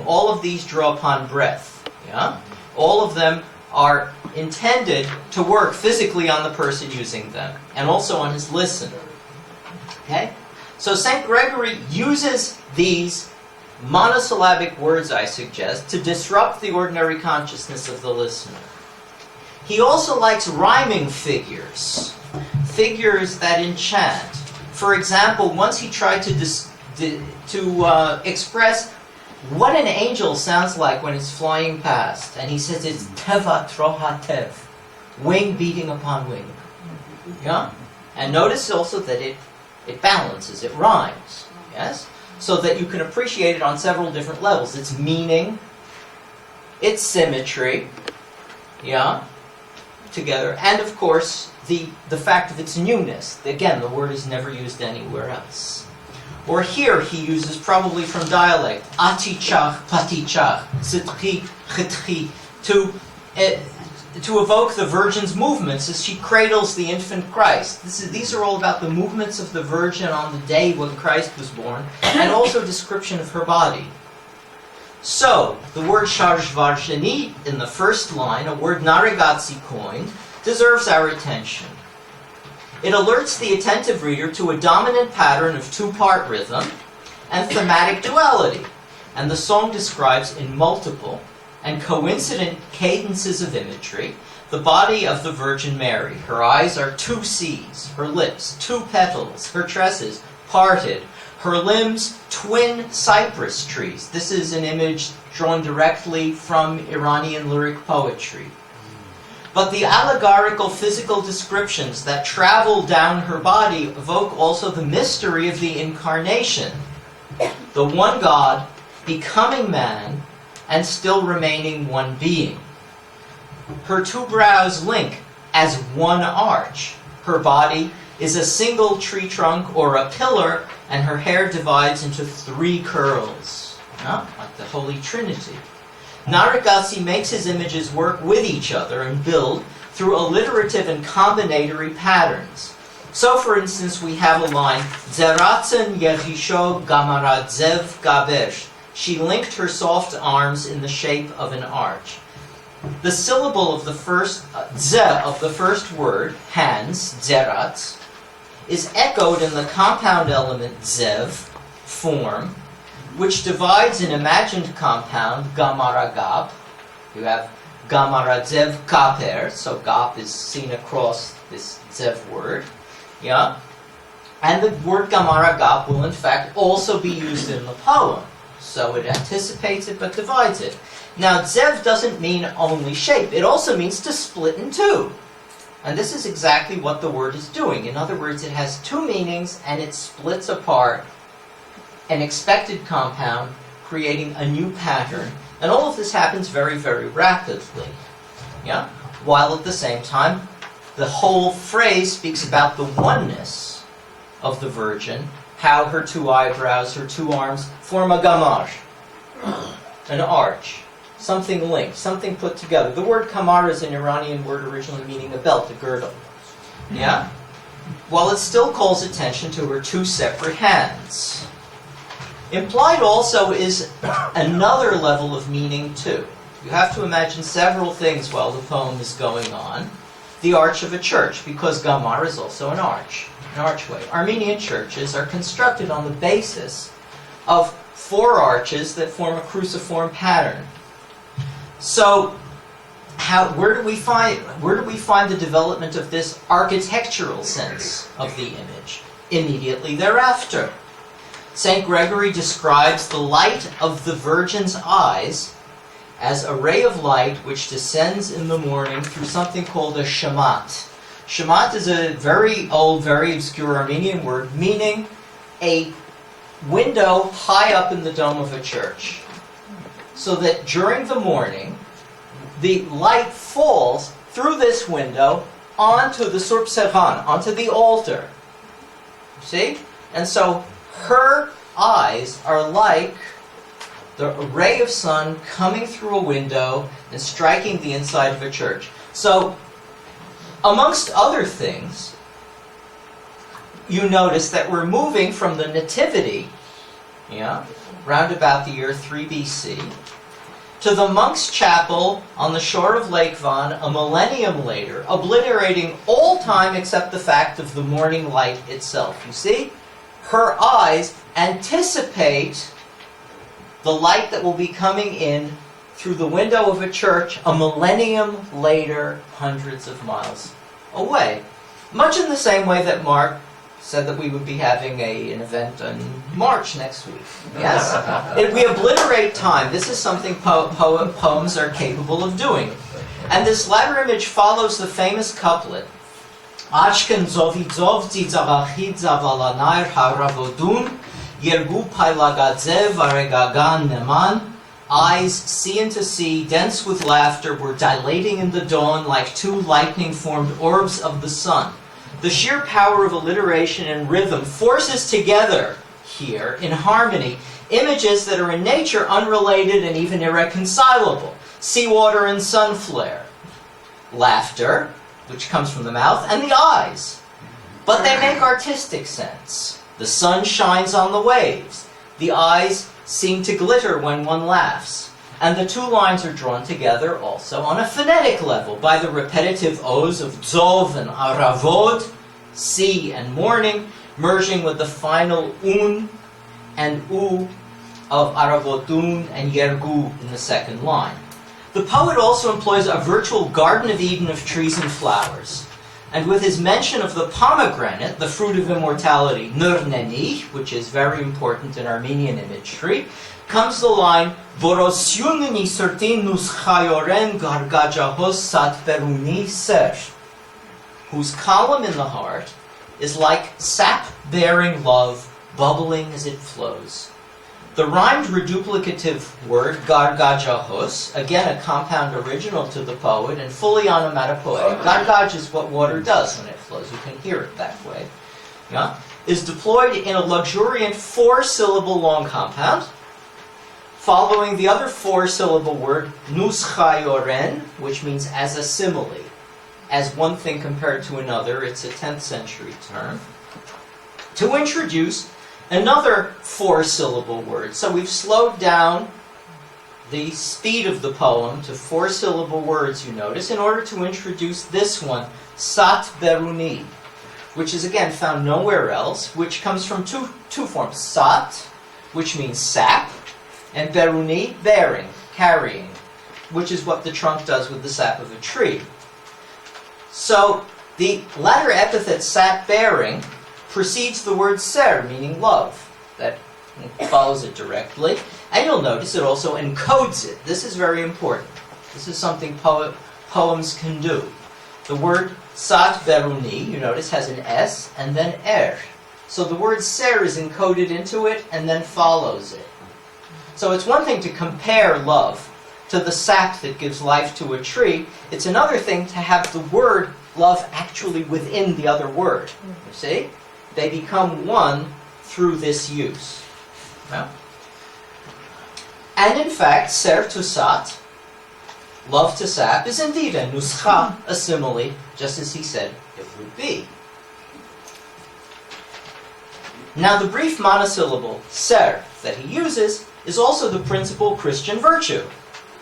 Speaker 6: All of these draw upon breath. Yeah? All of them are intended to work physically on the person using them, and also on his listener. Okay? So St. Gregory uses these monosyllabic words, I suggest, to disrupt the ordinary consciousness of the listener. He also likes rhyming figures, figures that enchant. For example, once he tried to express what an angel sounds like when it's flying past, and he says it's teva troha tev, wing beating upon wing. Yeah? And notice also that it balances, it rhymes, yes? So that you can appreciate it on several different levels. Its meaning, its symmetry, yeah, together, and of course, the fact of its newness. Again, the word is never used anywhere else. Or here he uses, probably from dialect, atichach, patichach, sitchi, chitchi, to evoke the Virgin's movements as she cradles the infant Christ. These are all about the movements of the Virgin on the day when Christ was born, and also a description of her body. So, the word sharshvarshani in the first line, a word Narigatsi coined, deserves our attention. It alerts the attentive reader to a dominant pattern of two-part rhythm and thematic duality, and the song describes in multiple and coincident cadences of imagery the body of the Virgin Mary. Her eyes are two C's, her lips, two petals, her tresses parted, her limbs, twin cypress trees. This is an image drawn directly from Iranian lyric poetry. But the allegorical physical descriptions that travel down her body evoke also the mystery of the incarnation. The one God becoming man and still remaining one being. Her two brows link as one arch. Her body is a single tree trunk or a pillar, and her hair divides into 3 curls, like the Holy Trinity. Naragassi makes his images work with each other and build through alliterative and combinatory patterns. So, for instance, we have a line, Zeratzen Yerisho Gamaradzev Gabesh. She linked her soft arms in the shape of an arch. The syllable of the first, ze of the first word, hands, zerat, is echoed in the compound element zev, form, which divides an imagined compound, gamaragap. You have gamaradzev kaper, so gap is seen across this zev word. Yeah? And the word gamaragap will in fact also be used in the poem. So it anticipates it but divides it. Now, zev doesn't mean only shape. It also means to split in two. And this is exactly what the word is doing. In other words, it has 2 meanings and it splits apart an expected compound, creating a new pattern. And all of this happens very, very rapidly. Yeah? While at the same time, the whole phrase speaks about the oneness of the Virgin, how her 2 eyebrows, her 2 arms form a gamar, an arch, something linked, something put together. The word kamar is an Iranian word originally meaning a belt, a girdle. Yeah? While it still calls attention to her 2 separate hands. Implied also is another level of meaning too. You have to imagine several things while the poem is going on. The arch of a church, because gamar is also an arch, an archway. Armenian churches are constructed on the basis of 4 arches that form a cruciform pattern. So, where do we find the development of this architectural sense of the image? Immediately thereafter. St. Gregory describes the light of the Virgin's eyes as a ray of light which descends in the morning through something called a shamat. Shamat is a very old, very obscure Armenian word meaning a window high up in the dome of a church. So that during the morning, the light falls through this window onto the surpseran, onto the altar. See? And so her eyes are like the ray of sun coming through a window and striking the inside of a church. So, amongst other things, you notice that we're moving from the Nativity, round about the year 3 BC, to the monk's chapel on the shore of Lake Van a millennium later, obliterating all time except the fact of the morning light itself. You see? Her eyes anticipate the light that will be coming in through the window of a church a millennium later, hundreds of miles away. Much in the same way that Mark said that we would be having an event in March next week. Yes? If we obliterate time, this is something poems are capable of doing. And this latter image follows the famous couplet, Achken zovidzov tzitzavachid zavalanayr haravodun yergu pailagadzev aregagan neman. Eyes, see and to see, dense with laughter, were dilating in the dawn like 2 lightning-formed orbs of the sun. The sheer power of alliteration and rhythm forces together here, in harmony, images that are in nature unrelated and even irreconcilable. Seawater and sun flare. Laughter, which comes from the mouth, and the eyes. But they make artistic sense. The sun shines on the waves. The eyes seem to glitter when one laughs. And the 2 lines are drawn together also on a phonetic level by the repetitive O's of Dzov and Aravod, sea and morning, merging with the final Un and U of Aravodun and Yergu in the second line. The poet also employs a virtual Garden of Eden of trees and flowers. And with his mention of the pomegranate, the fruit of immortality, nurneni, which is very important in Armenian imagery, comes the line, Vorosyunni sertinus chayoren gargajahos satberuni ser, whose column in the heart is like sap-bearing love, bubbling as it flows. The rhymed reduplicative word gargajahos, again a compound original to the poet and fully onomatopoetic. Gargaj is what water does when it flows. You can hear it that way. Yeah? Is deployed in a luxuriant 4-syllable long compound, following the other 4-syllable word nuschayoren, which means as a simile. As one thing compared to another, it's a 10th century term, to introduce another 4-syllable word. So we've slowed down the speed of the poem to 4-syllable words, you notice, in order to introduce this one, sat beruni, which is again found nowhere else, which comes from two forms. Sat, which means sap, and beruni, bearing, carrying, which is what the trunk does with the sap of a tree. So the latter epithet, sap bearing, precedes the word ser, meaning love. That follows it directly. And you'll notice it also encodes it. This is very important. This is something poems can do. The word sat beruni, you notice, has an S and then er. So the word ser is encoded into it and then follows it. So it's one thing to compare love to the sap that gives life to a tree. It's another thing to have the word love actually within the other word. You see? They become one through this use. Yeah? And in fact, ser to sat, love to sap, is indeed a nuskha, a simile, just as he said it would be. Now the brief monosyllable ser that he uses is also the principal Christian virtue.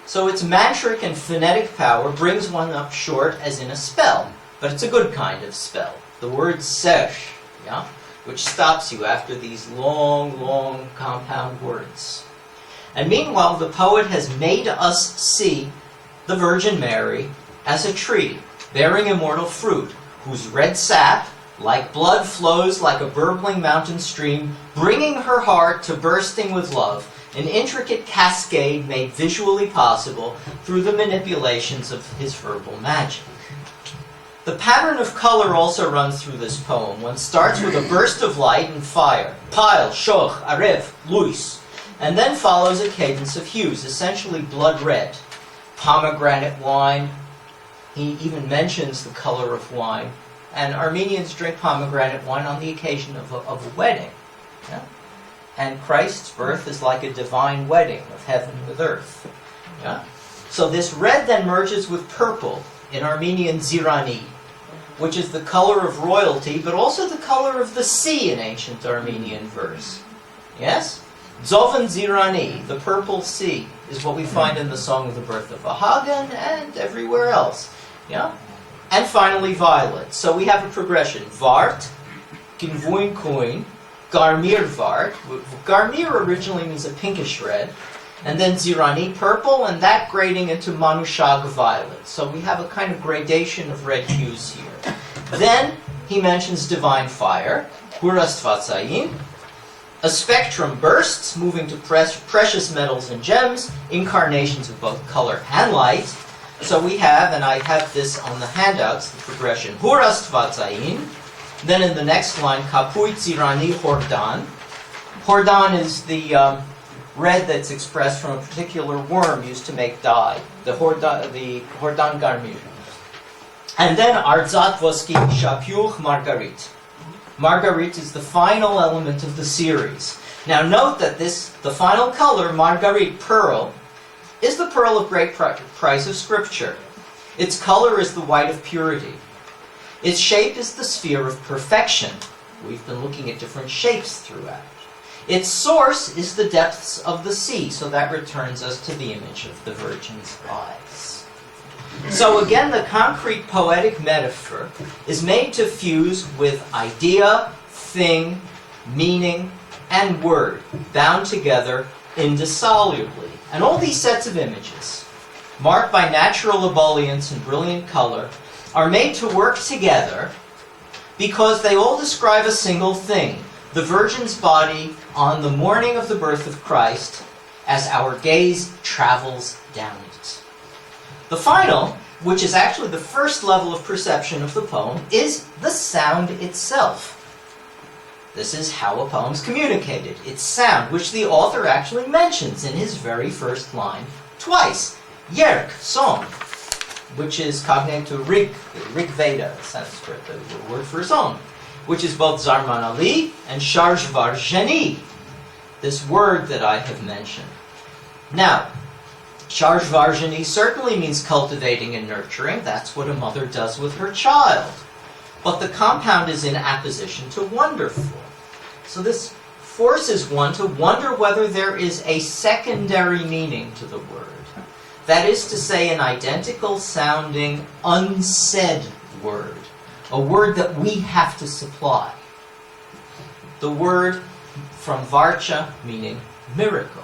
Speaker 6: So its mantric and phonetic power brings one up short as in a spell, but it's a good kind of spell. The word ser, yeah, which stops you after these long, long compound words. And meanwhile, the poet has made us see the Virgin Mary as a tree bearing immortal fruit, whose red sap, like blood, flows like a burbling mountain stream, bringing her heart to bursting with love, an intricate cascade made visually possible through the manipulations of his verbal magic. The pattern of color also runs through this poem. One starts with a burst of light and fire, pile, shoch, arev, luis, and then follows a cadence of hues, essentially blood red, pomegranate wine. He even mentions the color of wine. And Armenians drink pomegranate wine on the occasion of a wedding. Yeah? And Christ's birth is like a divine wedding of heaven with earth. Yeah? So this red then merges with purple in Armenian zirani, which is the color of royalty, but also the color of the sea in ancient Armenian verse. Yes? Zovan zirani, the purple sea, is what we find in the Song of the Birth of Vahagan and everywhere else. Yeah? And finally, violet. So we have a progression. Vart, kinvuin kuin, garmir vart. Garmir originally means a pinkish red. And then zirani, purple, and that grading into manushag, violet. So we have a kind of gradation of red hues here. Then he mentions divine fire, hurastvatsayin. A spectrum bursts, moving to precious metals and gems, incarnations of both color and light. So we have, and I have this on the handouts, the progression. Hurastvatsayin. Then in the next line, kapuit zirani hordan. Hordan is the red that's expressed from a particular worm used to make dye, the hordan garmir. And then artzat voski shapyuch margarit. Margarit is the final element of the series. Now note that the final color, margarit, pearl, is the pearl of great price of Scripture. Its color is the white of purity. Its shape is the sphere of perfection. We've been looking at different shapes throughout. Its source is the depths of the sea, so that returns us to the image of the Virgin's eyes. So again, the concrete poetic metaphor is made to fuse with idea, thing, meaning, and word, bound together indissolubly. And all these sets of images, marked by natural ebullience and brilliant color, are made to work together because they all describe a single thing, the Virgin's body on the morning of the birth of Christ as our gaze travels down it. The final, which is actually the first level of perception of the poem, is the sound itself. This is how a poem's communicated, its sound, which the author actually mentions in his very first line twice. Yerk, song, which is cognate to Rig Veda, Sanskrit, the word for song, which is both Zarmanali and Sharjvarjani, this word that I have mentioned. Now, Sharjvarjani certainly means cultivating and nurturing. That's what a mother does with her child. But the compound is in apposition to wonderful. So this forces one to wonder whether there is a secondary meaning to the word. That is to say, an identical sounding, unsaid word. A word that we have to supply. The word from Varcha, meaning miracle.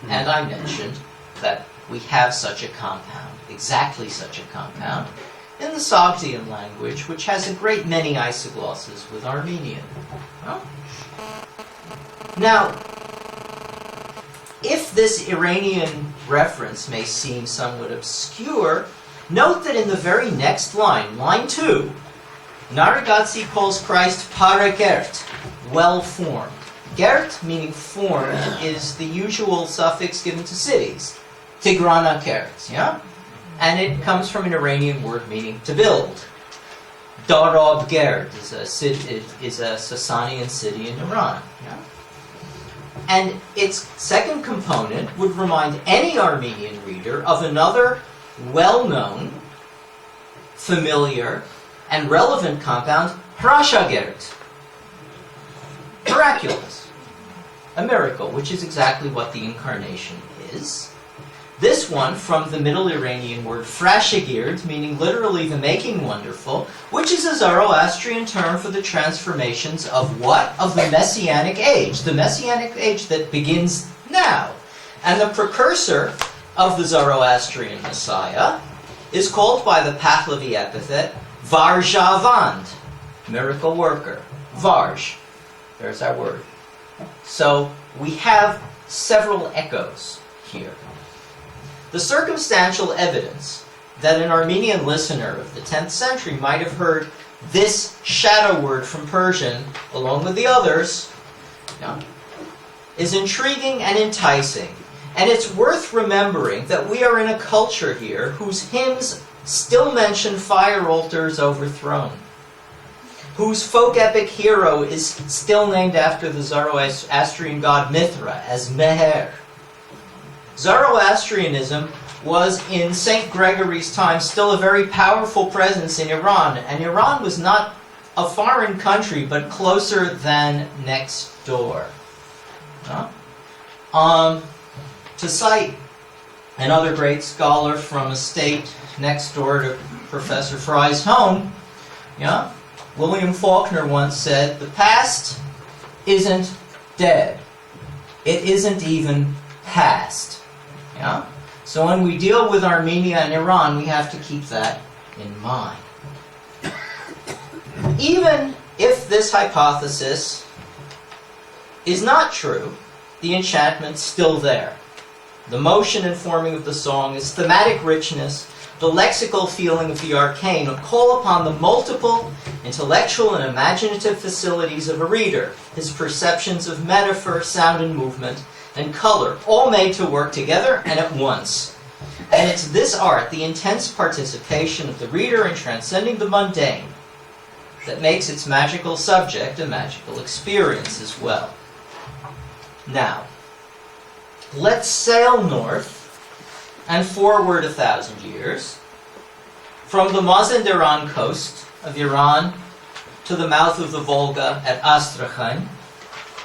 Speaker 6: And I mentioned that we have such a compound, exactly such a compound, in the Sogdian language, which has a great many isoglosses with Armenian. Huh? Now, if this Iranian reference may seem somewhat obscure, note that in the very next line, line 2, Naragatsi calls Christ paragert, well-formed. Gert, meaning formed, is the usual suffix given to cities. Tigrana Kert, yeah? And it comes from an Iranian word meaning to build. Darab Gerd is a Sasanian city in Iran. Yeah? And its second component would remind any Armenian reader of another well-known, familiar, and relevant compound, Hrashagert. Miraculous. A miracle, which is exactly what the incarnation is. This one from the Middle Iranian word frashagird, meaning literally the making wonderful, which is a Zoroastrian term for the transformations of what? Of the Messianic age. The Messianic age that begins now. And the precursor of the Zoroastrian Messiah is called by the Pahlavi epithet Varjavand, miracle worker. Varj. There's our word. So we have several echoes here. The circumstantial evidence that an Armenian listener of the 10th century might have heard this shadow word from Persian, along with the others, is intriguing and enticing. And it's worth remembering that we are in a culture here whose hymns still mention fire altars overthrown, whose folk epic hero is still named after the Zoroastrian god Mithra as Meher. Zoroastrianism was in St. Gregory's time still a very powerful presence in Iran, and Iran was not a foreign country, but closer than next door. To cite another great scholar from a state next door to Professor Fry's home, William Faulkner once said, "The past isn't dead. It isn't even past." So when we deal with Armenia and Iran, we have to keep that in mind. Even if this hypothesis is not true, the enchantment's still there. The motion and forming of the song, its thematic richness, the lexical feeling of the arcane call upon the multiple intellectual and imaginative facilities of a reader, his perceptions of metaphor, sound and movement, and color, all made to work together and at once. And it's this art, the intense participation of the reader in transcending the mundane, that makes its magical subject a magical experience as well. Now, let's sail north and forward 1,000 years from the Mazandaran coast of Iran to the mouth of the Volga at Astrakhan,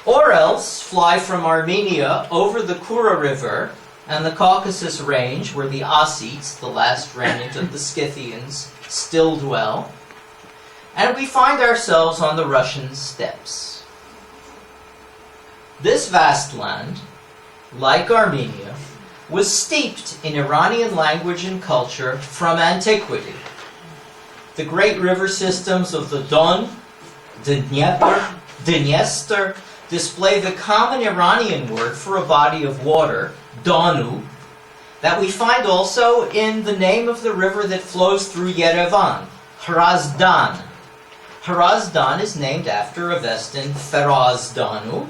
Speaker 6: or else fly from Armenia over the Kura River and the Caucasus Range, where the Ossetes, the last remnant of the Scythians, still dwell, and we find ourselves on the Russian steppes. This vast land, like Armenia, was steeped in Iranian language and culture from antiquity. The great river systems of the Don, the Dniester, display the common Iranian word for a body of water, Donu, that we find also in the name of the river that flows through Yerevan, Hrazdan. Hrazdan is named after Avestan Ferazdanu,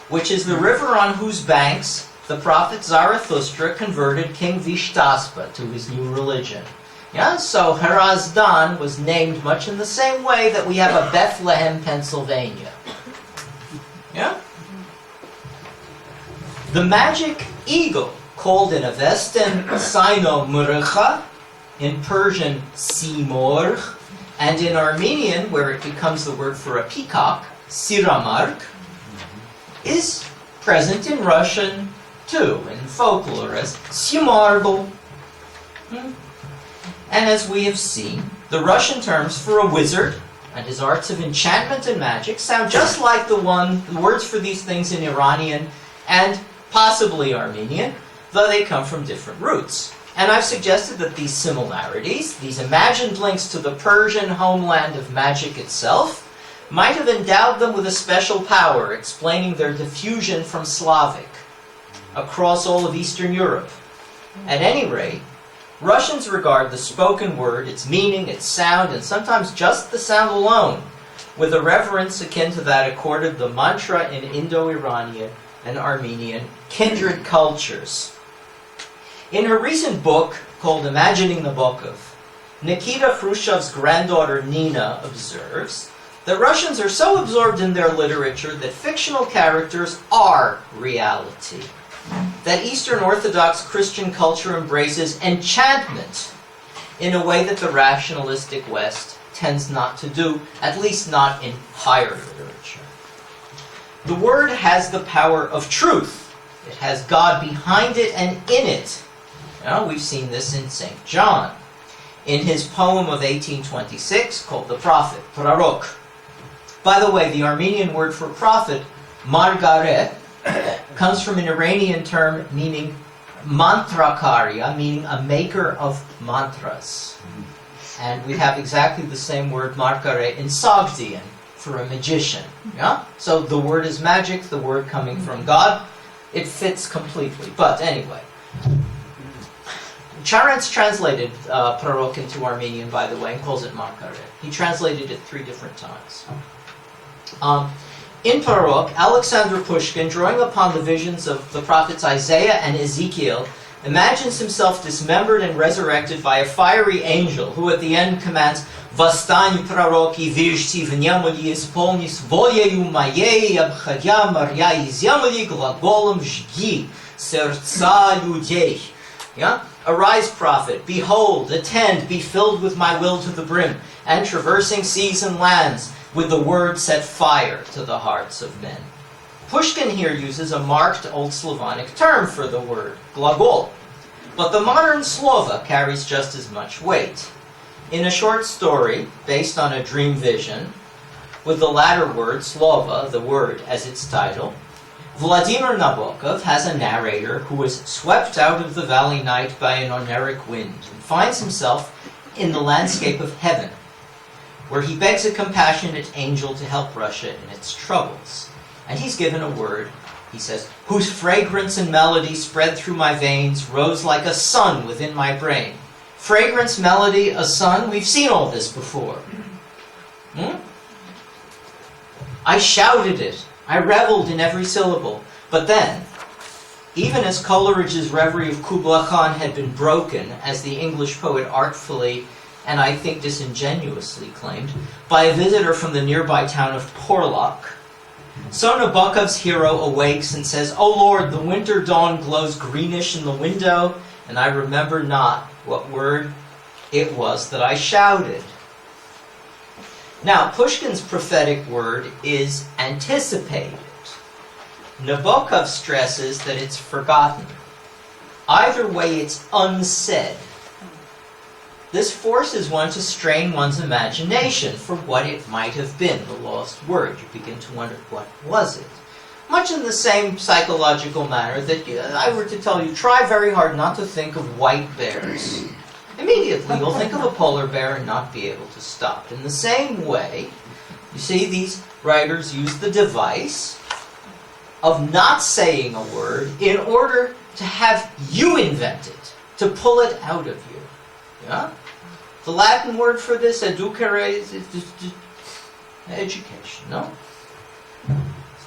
Speaker 6: which is the river on whose banks the prophet Zarathustra converted King Vishtaspa to his new religion. Yeah, so Hrazdan was named much in the same way that we have a Bethlehem, Pennsylvania. Yeah? The magic eagle, called in Avestan Sino Murcha, in Persian Simor, and in Armenian, where it becomes the word for a peacock, Siramark, is present in Russian too, in folklore as Simargo. And as we have seen, the Russian terms for a wizard and his arts of enchantment and magic sound just like the words for these things in Iranian and possibly Armenian, though they come from different roots. And I've suggested that these similarities, these imagined links to the Persian homeland of magic itself, might have endowed them with a special power, explaining their diffusion from Slavic across all of Eastern Europe. At any rate, Russians regard the spoken word, its meaning, its sound, and sometimes just the sound alone, with a reverence akin to that accorded the mantra in Indo-Iranian and Armenian kindred cultures. In her recent book, called Imagining Nabokov, Nikita Khrushchev's granddaughter Nina observes that Russians are so absorbed in their literature that fictional characters are reality. That Eastern Orthodox Christian culture embraces enchantment in a way that the rationalistic West tends not to do, at least not in higher literature. The word has the power of truth. It has God behind it and in it. Now, we've seen this in St. John. In his poem of 1826 called The Prophet, Prorok. By the way, the Armenian word for prophet, Margare, comes from an Iranian term meaning mantrakarya, meaning a maker of mantras. And we have exactly the same word, Margare, in Sogdian, for a magician. Yeah? So the word is magic, the word coming from God. It fits completely. But anyway, Charentz translated Prorok into Armenian, by the way, and calls it Margare. He translated it 3 different times. In Prorok, Alexander Pushkin, drawing upon the visions of the prophets Isaiah and Ezekiel, imagines himself dismembered and resurrected by a fiery angel who at the end commands, «Vastань, proroki, vizhti v nemoli исполнись волею моей, обходя моря и земли глаголом жги сердца людей». Yeah? Arise, prophet, behold, attend, be filled with my will to the brim, and traversing seas and lands, with the word set fire to the hearts of men. Pushkin here uses a marked Old Slavonic term for the word, glagol, but the modern Slova carries just as much weight. In a short story, based on a dream vision, with the latter word, Slova, the word, as its title, Vladimir Nabokov has a narrator who is swept out of the valley night by an oniric wind and finds himself in the landscape of heaven, where he begs a compassionate angel to help Russia in its troubles. And he's given a word, he says, whose fragrance and melody spread through my veins, rose like a sun within my brain. Fragrance, melody, a sun, we've seen all this before. I shouted it, I reveled in every syllable. But then, even as Coleridge's reverie of Kubla Khan had been broken, as the English poet artfully and I think disingenuously claimed, by a visitor from the nearby town of Porlock, so Nabokov's hero awakes and says, "O Lord, the winter dawn glows greenish in the window, and I remember not what word it was that I shouted." Now, Pushkin's prophetic word is anticipated. Nabokov stresses that it's forgotten. Either way, it's unsaid. This forces one to strain one's imagination for what it might have been, the lost word. You begin to wonder, what was it? Much in the same psychological manner that I were to tell you, try very hard not to think of white bears. immediately you'll think of a polar bear and not be able to stop. In the same way, you see, these writers use the device of not saying a word in order to have you invent it, to pull it out of you. Yeah? The Latin word for this, educare, is education, no?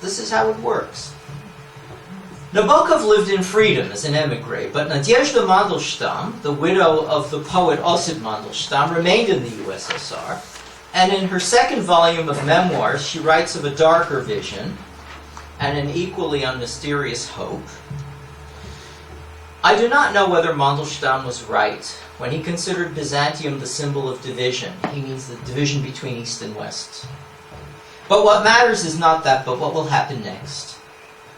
Speaker 6: This is how it works. Nabokov lived in freedom as an emigre, but Nadezhda Mandelstam, the widow of the poet Osip Mandelstam, remained in the USSR, and in her second volume of memoirs, she writes of a darker vision and an equally unmysterious hope. I do not know whether Mandelstam was right when he considered Byzantium the symbol of division. He means the division between East and West. But what matters is not that, but what will happen next.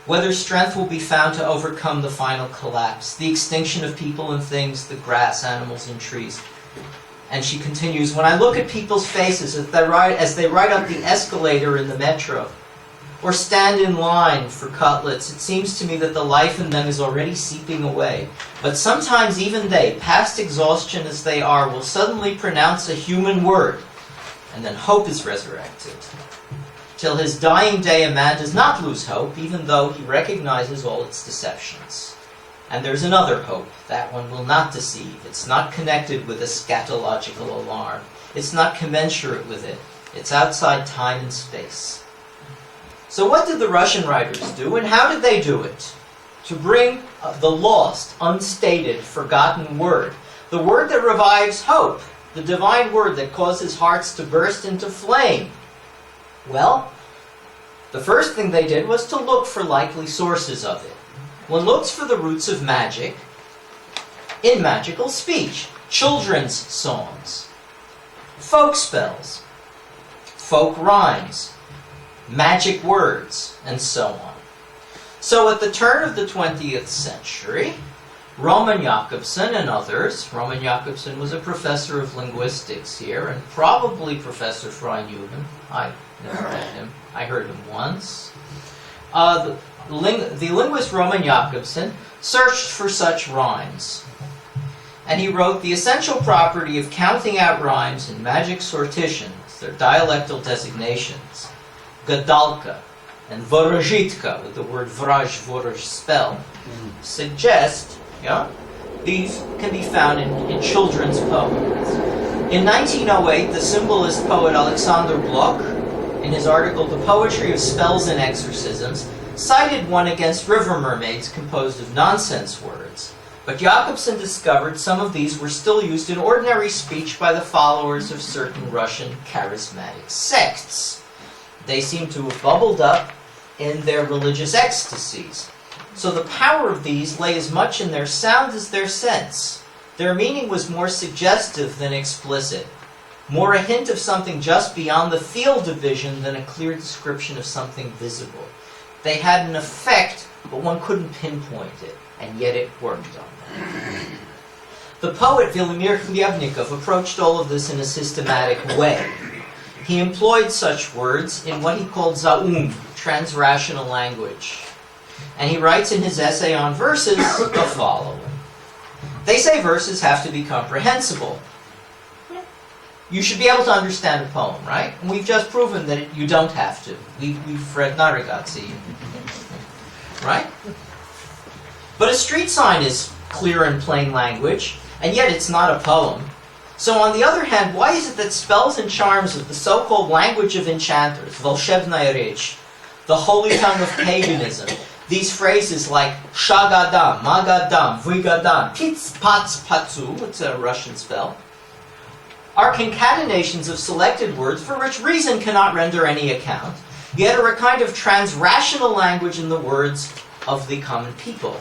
Speaker 6: Whether strength will be found to overcome the final collapse, the extinction of people and things, the grass, animals, and trees. And she continues, when I look at people's faces as they ride up the escalator in the metro, or stand in line for cutlets, it seems to me that the life in them is already seeping away. But sometimes even they, past exhaustion as they are, will suddenly pronounce a human word, and then hope is resurrected. Till his dying day, a man does not lose hope, even though he recognizes all its deceptions. And there's another hope. That one will not deceive. It's not connected with eschatological alarm. It's not commensurate with it. It's outside time and space. So what did the Russian writers do, and how did they do it? To bring the lost, unstated, forgotten word, the word that revives hope, the divine word that causes hearts to burst into flame. Well, the first thing they did was to look for likely sources of it. One looks for the roots of magic in magical speech, children's songs, folk spells, folk rhymes, magic words, and so on. So at the turn of the 20th century, Roman Jakobson and others, Roman Jakobson was a professor of linguistics here, and probably Professor Fry knew him. I never met him. I heard him once. The linguist Roman Jakobson searched for such rhymes. And he wrote, the essential property of counting out rhymes in magic sortitions, their dialectal designations, gadalka and vorozhitka, with the word vraj, vorozh, spell, suggest, these can be found in children's poems. In 1908, the symbolist poet Alexander Blok, in his article The Poetry of Spells and Exorcisms, cited one against river mermaids composed of nonsense words. But Jakobson discovered some of these were still used in ordinary speech by the followers of certain Russian charismatic sects. They seem to have bubbled up in their religious ecstasies. So the power of these lay as much in their sound as their sense. Their meaning was more suggestive than explicit, more a hint of something just beyond the field of vision than a clear description of something visible. They had an effect, but one couldn't pinpoint it, and yet it worked on them. The poet Vladimir Khlyebnikov approached all of this in a systematic way. He employed such words in what he called zaum, transrational language. And he writes in his essay on verses the following. They say verses have to be comprehensible. You should be able to understand a poem, right? And we've just proven that you don't have to. We've read Narragatsy, right? But a street sign is clear and plain language, and yet it's not a poem. So on the other hand, why is it that spells and charms of the so-called language of enchanters, volshebnaya rech, the holy tongue of paganism, these phrases like shagadam, magadam, vigadam, pits, pats, patsu, it's a Russian spell, are concatenations of selected words for which reason cannot render any account, yet are a kind of transrational language in the words of the common people.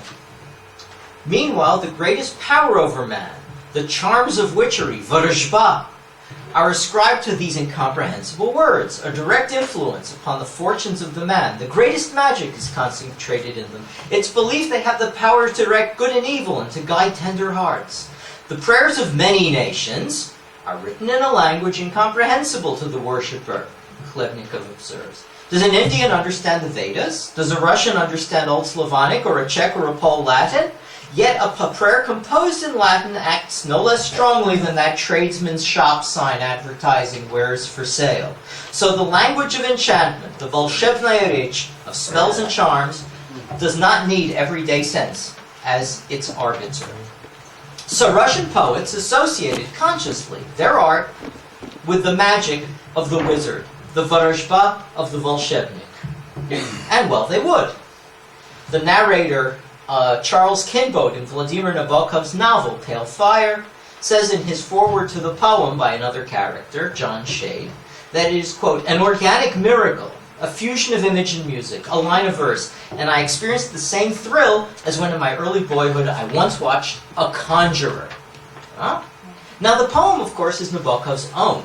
Speaker 6: Meanwhile, the greatest power over man, the charms of witchery, varashba, are ascribed to these incomprehensible words, a direct influence upon the fortunes of the man. The greatest magic is concentrated in them. It's believed they have the power to direct good and evil and to guide tender hearts. The prayers of many nations are written in a language incomprehensible to the worshipper, Khlyebnikov observes. Does an Indian understand the Vedas? Does a Russian understand Old Slavonic or a Czech or a Pole Latin? Yet a prayer composed in Latin acts no less strongly than that tradesman's shop sign advertising wares for sale. So the language of enchantment, the volshebnaya reč of spells and charms, does not need everyday sense as its arbiter. So Russian poets associated consciously their art with the magic of the wizard, the vorozhba of the volshebnik. And well, they would. The narrator, Charles Kinbote, in Vladimir Nabokov's novel, Pale Fire, says in his foreword to the poem by another character, John Shade, that it is, quote, an organic miracle, a fusion of image and music, a line of verse, and I experienced the same thrill as when in my early boyhood I once watched A Conjurer. Huh? Now the poem, of course, is Nabokov's own,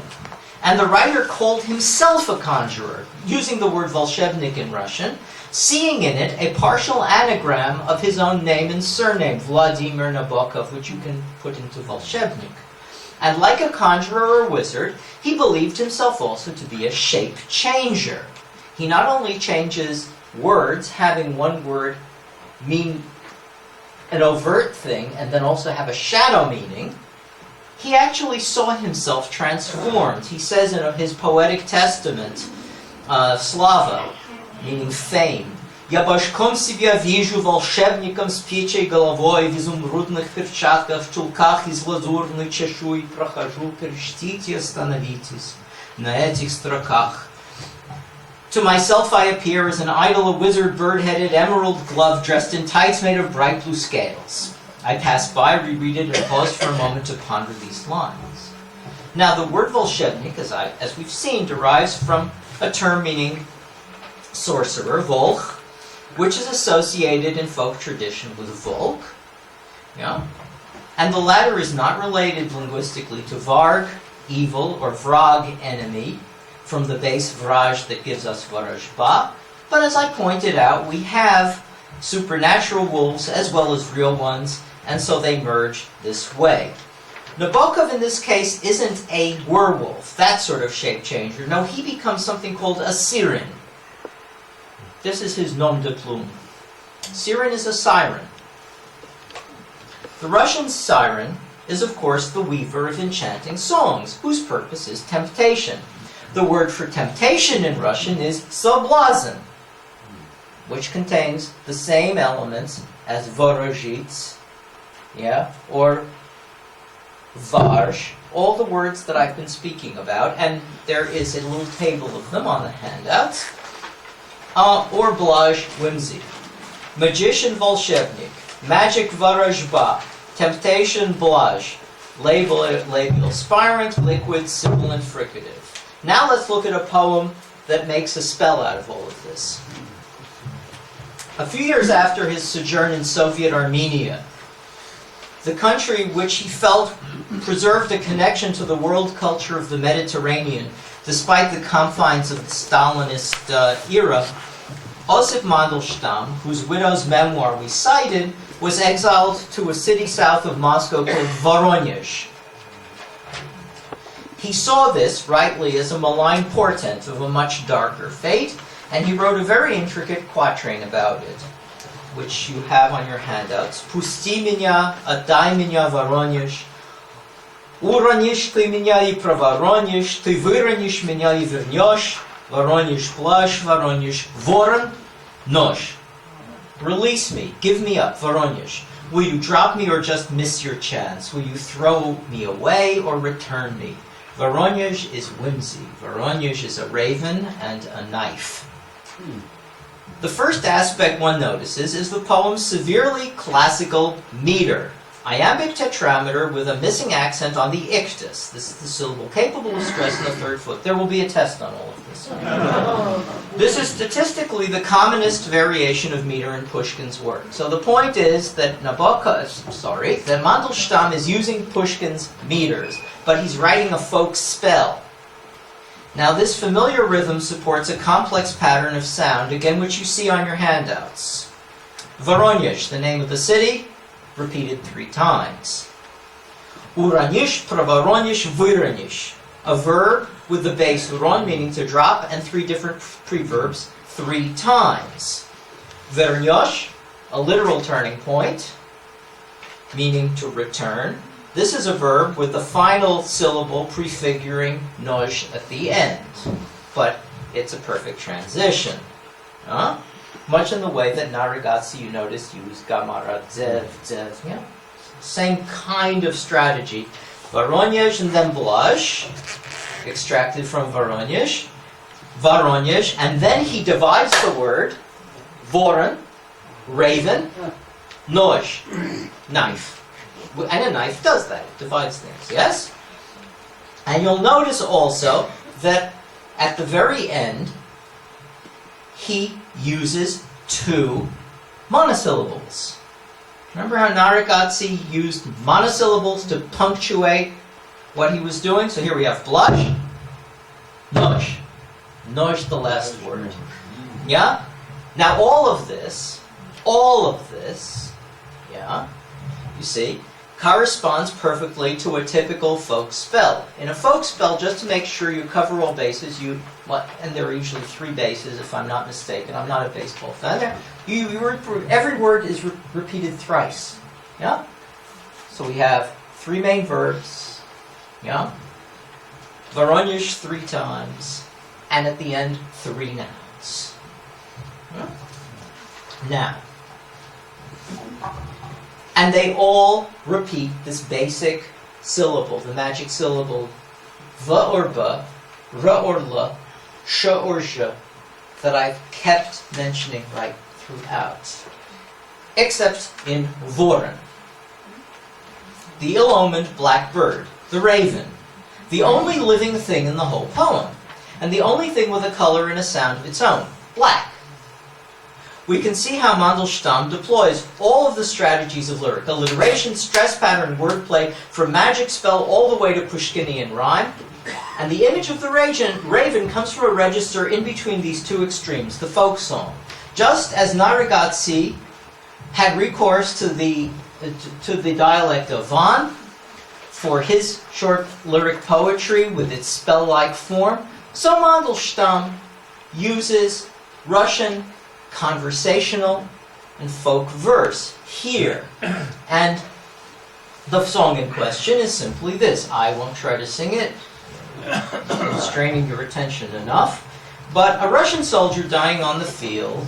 Speaker 6: and the writer called himself a conjurer, using the word volshebnik in Russian, seeing in it a partial anagram of his own name and surname, Vladimir Nabokov, which you can put into volshebnik. And like a conjurer or wizard, he believed himself also to be a shape changer. He not only changes words, having one word mean an overt thing and then also have a shadow meaning, he actually saw himself transformed. He says in his poetic testament, Slava, meaning fame, «Я башком себя вижу волшебником с птичьей головой в изумрудных перчатках, в чулках из лазурной чешуи прохожу, прочтите, остановитесь на этих строках». To myself I appear as an idol, a wizard, bird-headed, emerald glove, dressed in tights made of bright blue scales. I pass by, reread it, and pause for a moment to ponder these lines. Now, the word volshebnik, as we've seen, derives from a term meaning sorcerer, volch, which is associated in folk tradition with volk. Yeah? And the latter is not related linguistically to varg, evil, or vrag, enemy, from the base vraj that gives us vorozhba. But as I pointed out, we have supernatural wolves as well as real ones, and so they merge this way. Nabokov in this case isn't a werewolf, that sort of shape changer. No, he becomes something called a siren. This is his nom de plume. Siren is a siren. The Russian siren is, of course, the weaver of enchanting songs, whose purpose is temptation. The word for temptation in Russian is soblazn, which contains the same elements as vorozhits, yeah, or varsh, all the words that I've been speaking about, and there is a little table of them on the handouts. Or blaj, whimsy. Magician volshebnik, magic vorozhba, temptation blaj, labial spirant, liquid, sibilant, fricative. Now let's look at a poem that makes a spell out of all of this. A few years after his sojourn in Soviet Armenia, the country which he felt preserved a connection to the world culture of the Mediterranean, despite the confines of the Stalinist era, Osip Mandelstam, whose widow's memoir we cited, was exiled to a city south of Moscow called Voronezh. He saw this, rightly, as a malign portent of a much darker fate, and he wrote a very intricate quatrain about it, which you have on your handouts. Pusti меня, отдай меня, Воронеж. Уронишь ты меня и про Воронеж, ты выронишь меня и вернешь. Воронеж плащ, Воронеж, ворон, нож. Release me, give me up, Voronezh. Will you drop me or just miss your chance? Will you throw me away or return me? Voronezh is whimsy. Voronezh is a raven and a knife. The first aspect one notices is the poem's severely classical meter. Iambic tetrameter with a missing accent on the ictus. This is the syllable capable of stress in the third foot. There will be a test on all of this. This is statistically the commonest variation of meter in Pushkin's work. So the point is that that Mandelstam is using Pushkin's meters, but he's writing a folk spell. Now this familiar rhythm supports a complex pattern of sound, again which you see on your handouts. Voronezh, the name of the city, repeated 3 times. Uranish, pravoronish, vyronish. A verb with the base uron, meaning to drop, and 3 different preverbs 3 times. Vernyosh, a literal turning point. meaning to return. This is a verb with the final syllable prefiguring noj at the end, but it's a perfect transition. Much in the way that Narigatsi, you noticed, used gamara, dzev, dzev, yeah? Same kind of strategy. Voronezh and then Blash, extracted from Voronezh, and then he divides the word, voron, raven, noj, knife. And a knife does that, it divides things, yes? And you'll notice also that at the very end, he uses 2 monosyllables. Remember how Narigatsi used monosyllables to punctuate what he was doing? So here we have blush, noj. Noj, the last word. Yeah? Now all of this, yeah, you see, corresponds perfectly to a typical folk spell. In a folk spell, just to make sure you cover all bases, and there are usually 3 bases if I'm not mistaken, I'm not a baseball fan, every word is repeated thrice. Yeah? So we have 3 main verbs, yeah? Voronezh 3 times, and at the end 3 nouns. Yeah? Now, and they all repeat this basic syllable, the magic syllable, va or ba, ra or la, sha or zha, that I've kept mentioning right throughout. Except in voron, the ill-omened black bird, the raven, the only living thing in the whole poem, and the only thing with a color and a sound of its own, black. We can see how Mandelstam deploys all of the strategies of lyric alliteration, stress pattern, wordplay, from magic spell all the way to Pushkinian rhyme. And the image of the raven comes from a register in between these 2 extremes, the folk song. Just as Narigatsi had recourse to the dialect of Van for his short lyric poetry with its spell-like form, so Mandelstam uses Russian conversational and folk verse here. And the song in question is simply this. I won't try to sing it, I'm straining your attention enough. But a Russian soldier dying on the field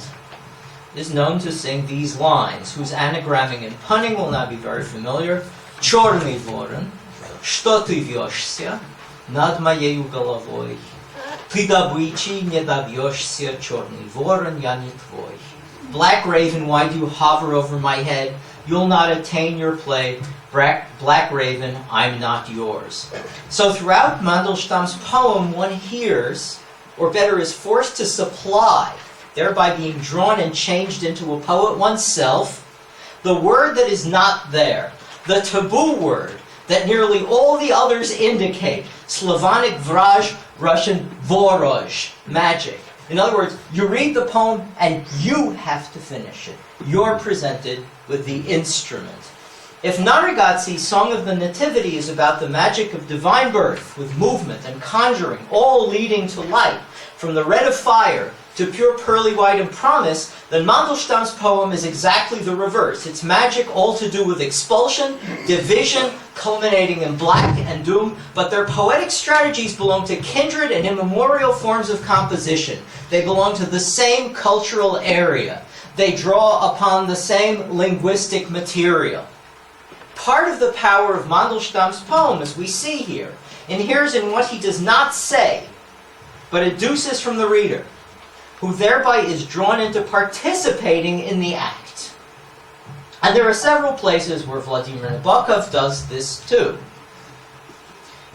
Speaker 6: is known to sing these lines, whose anagramming and punning will not be very familiar. Chorny voron, что ты вьешься над моею головой? Ты добычи не добьешься, черный ворон, я не твой. Black raven, why do you hover over my head? You'll not attain your play. Black raven, I'm not yours. So throughout Mandelstam's poem, one hears, or better is forced to supply, thereby being drawn and changed into a poet oneself, the word that is not there, the taboo word that nearly all the others indicate, Slavonic vraj, Russian vorozh, magic. In other words, you read the poem and you have to finish it. You're presented with the instrument. If Narigatsi's Song of the Nativity is about the magic of divine birth, with movement and conjuring, all leading to light, from the red of fire to pure pearly white of promise, then Mandelstam's poem is exactly the reverse. It's magic all to do with expulsion, division, culminating in black and doom, but their poetic strategies belong to kindred and immemorial forms of composition. They belong to the same cultural area. They draw upon the same linguistic material. Part of the power of Mandelstam's poem, as we see here, inheres in what he does not say, but educes from the reader, who thereby is drawn into participating in the act. And there are several places where Vladimir Nabokov does this too.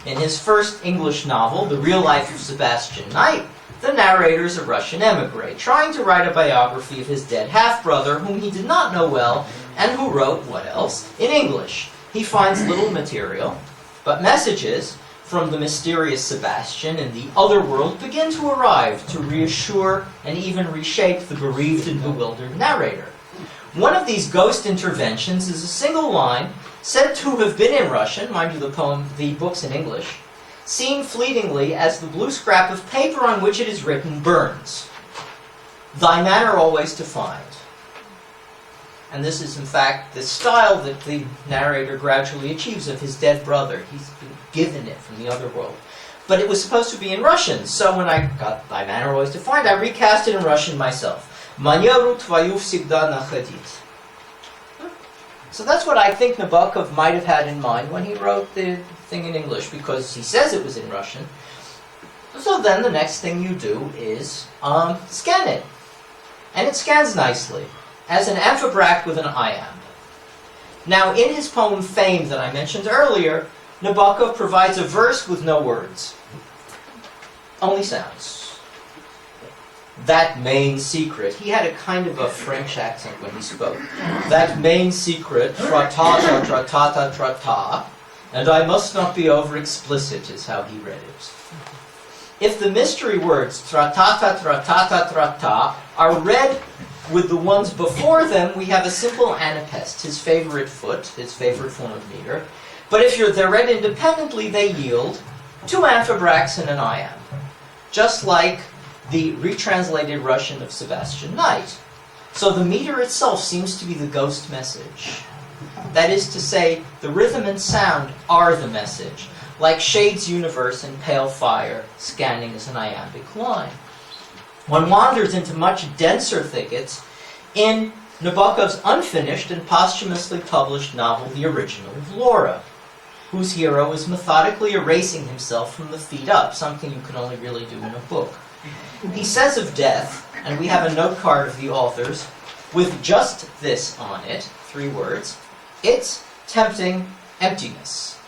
Speaker 6: In his first English novel, The Real Life of Sebastian Knight, the narrator is a Russian emigre, trying to write a biography of his dead half-brother, whom he did not know well, and who wrote, what else, in English. He finds little material, but messages from the mysterious Sebastian in the other world begin to arrive to reassure and even reshape the bereaved and bewildered narrator. One of these ghost interventions is a single line said to have been in Russian, mind you the book's in English, seen fleetingly as the blue scrap of paper on which it is written burns. Thy manner always to find. And this is, in fact, the style that the narrator gradually achieves of his dead brother. He's been given it from the other world. But it was supposed to be in Russian, so when I got my manner always defined, I recast it in Russian myself. Манеру твою всегда находить. So that's what I think Nabokov might have had in mind when he wrote the thing in English, because he says it was in Russian. So then the next thing you do is scan it. And it scans nicely, as an amphibracht with an iamb. Now, in his poem Fame that I mentioned earlier, Nabokov provides a verse with no words. Only sounds. That main secret. He had a kind of a French accent when he spoke. That main secret, tratata, tratata, trata, and I must not be over explicit, is how he read it. If the mystery words, tratata, tratata, trata, are read with the ones before them, we have a simple anapest, his favorite foot, his favorite form of meter. But if they're read independently, they yield two amphibrachs and an iamb, just like the retranslated Russian of Sebastian Knight. So the meter itself seems to be the ghost message. That is to say, the rhythm and sound are the message, like Shade's universe and Pale Fire scanning as an iambic line. One wanders into much denser thickets in Nabokov's unfinished and posthumously published novel, The Original of Laura, whose hero is methodically erasing himself from the feet up, something you can only really do in a book. He says of death, and we have a note card of the author's, with just this on it, 3 words, it's tempting emptiness.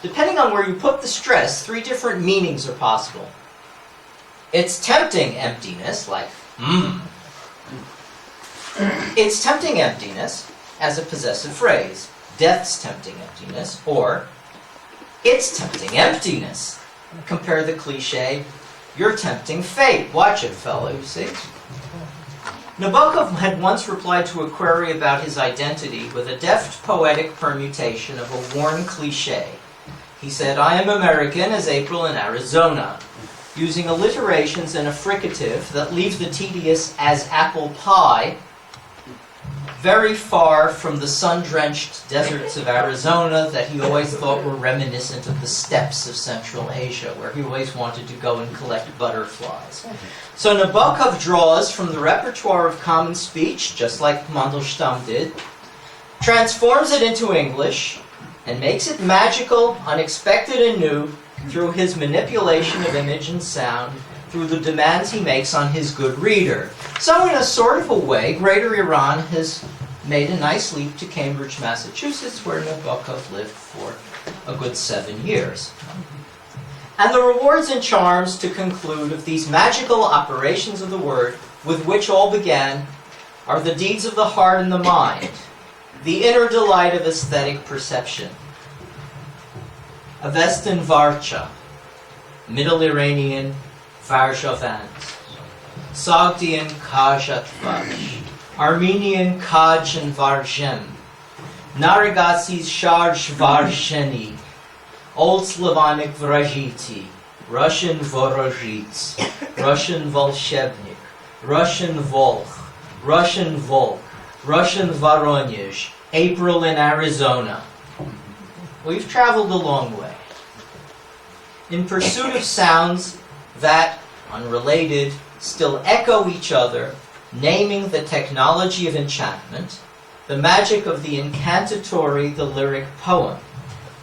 Speaker 6: Depending on where you put the stress, 3 different meanings are possible. It's tempting emptiness, like, It's tempting emptiness as a possessive phrase. Death's tempting emptiness, or it's tempting emptiness. Compare the cliche, you're tempting fate. Watch it, fellow, you see? Nabokov had once replied to a query about his identity with a deft poetic permutation of a worn cliche. He said, I am American as April in Arizona, using alliterations and a fricative that leave the tedious as apple pie very far from the sun-drenched deserts of Arizona that he always thought were reminiscent of the steppes of Central Asia, where he always wanted to go and collect butterflies. So Nabokov draws from the repertoire of common speech, just like Mandelstam did, transforms it into English, and makes it magical, unexpected, and new through his manipulation of image and sound, through the demands he makes on his good reader. So in a sort of a way, Greater Iran has made a nice leap to Cambridge, Massachusetts, where Nabokov lived for a good 7 years. And the rewards and charms, to conclude, of these magical operations of the word, with which all began, are the deeds of the heart and the mind, the inner delight of aesthetic perception. Avestan Varcha, Middle Iranian Varshavant, Sogdian Kajat Varsh, Armenian Kaj and Varjem, Naragatsi's Sharj Varsheni, Old Slavonic Vrajiti, Russian Vorozhits, Russian Volshebnik, Russian Volch, Russian Volk, Russian Voronezh, April in Arizona. We've traveled a long way in pursuit of sounds that, unrelated, still echo each other, naming the technology of enchantment, the magic of the incantatory, the lyric poem.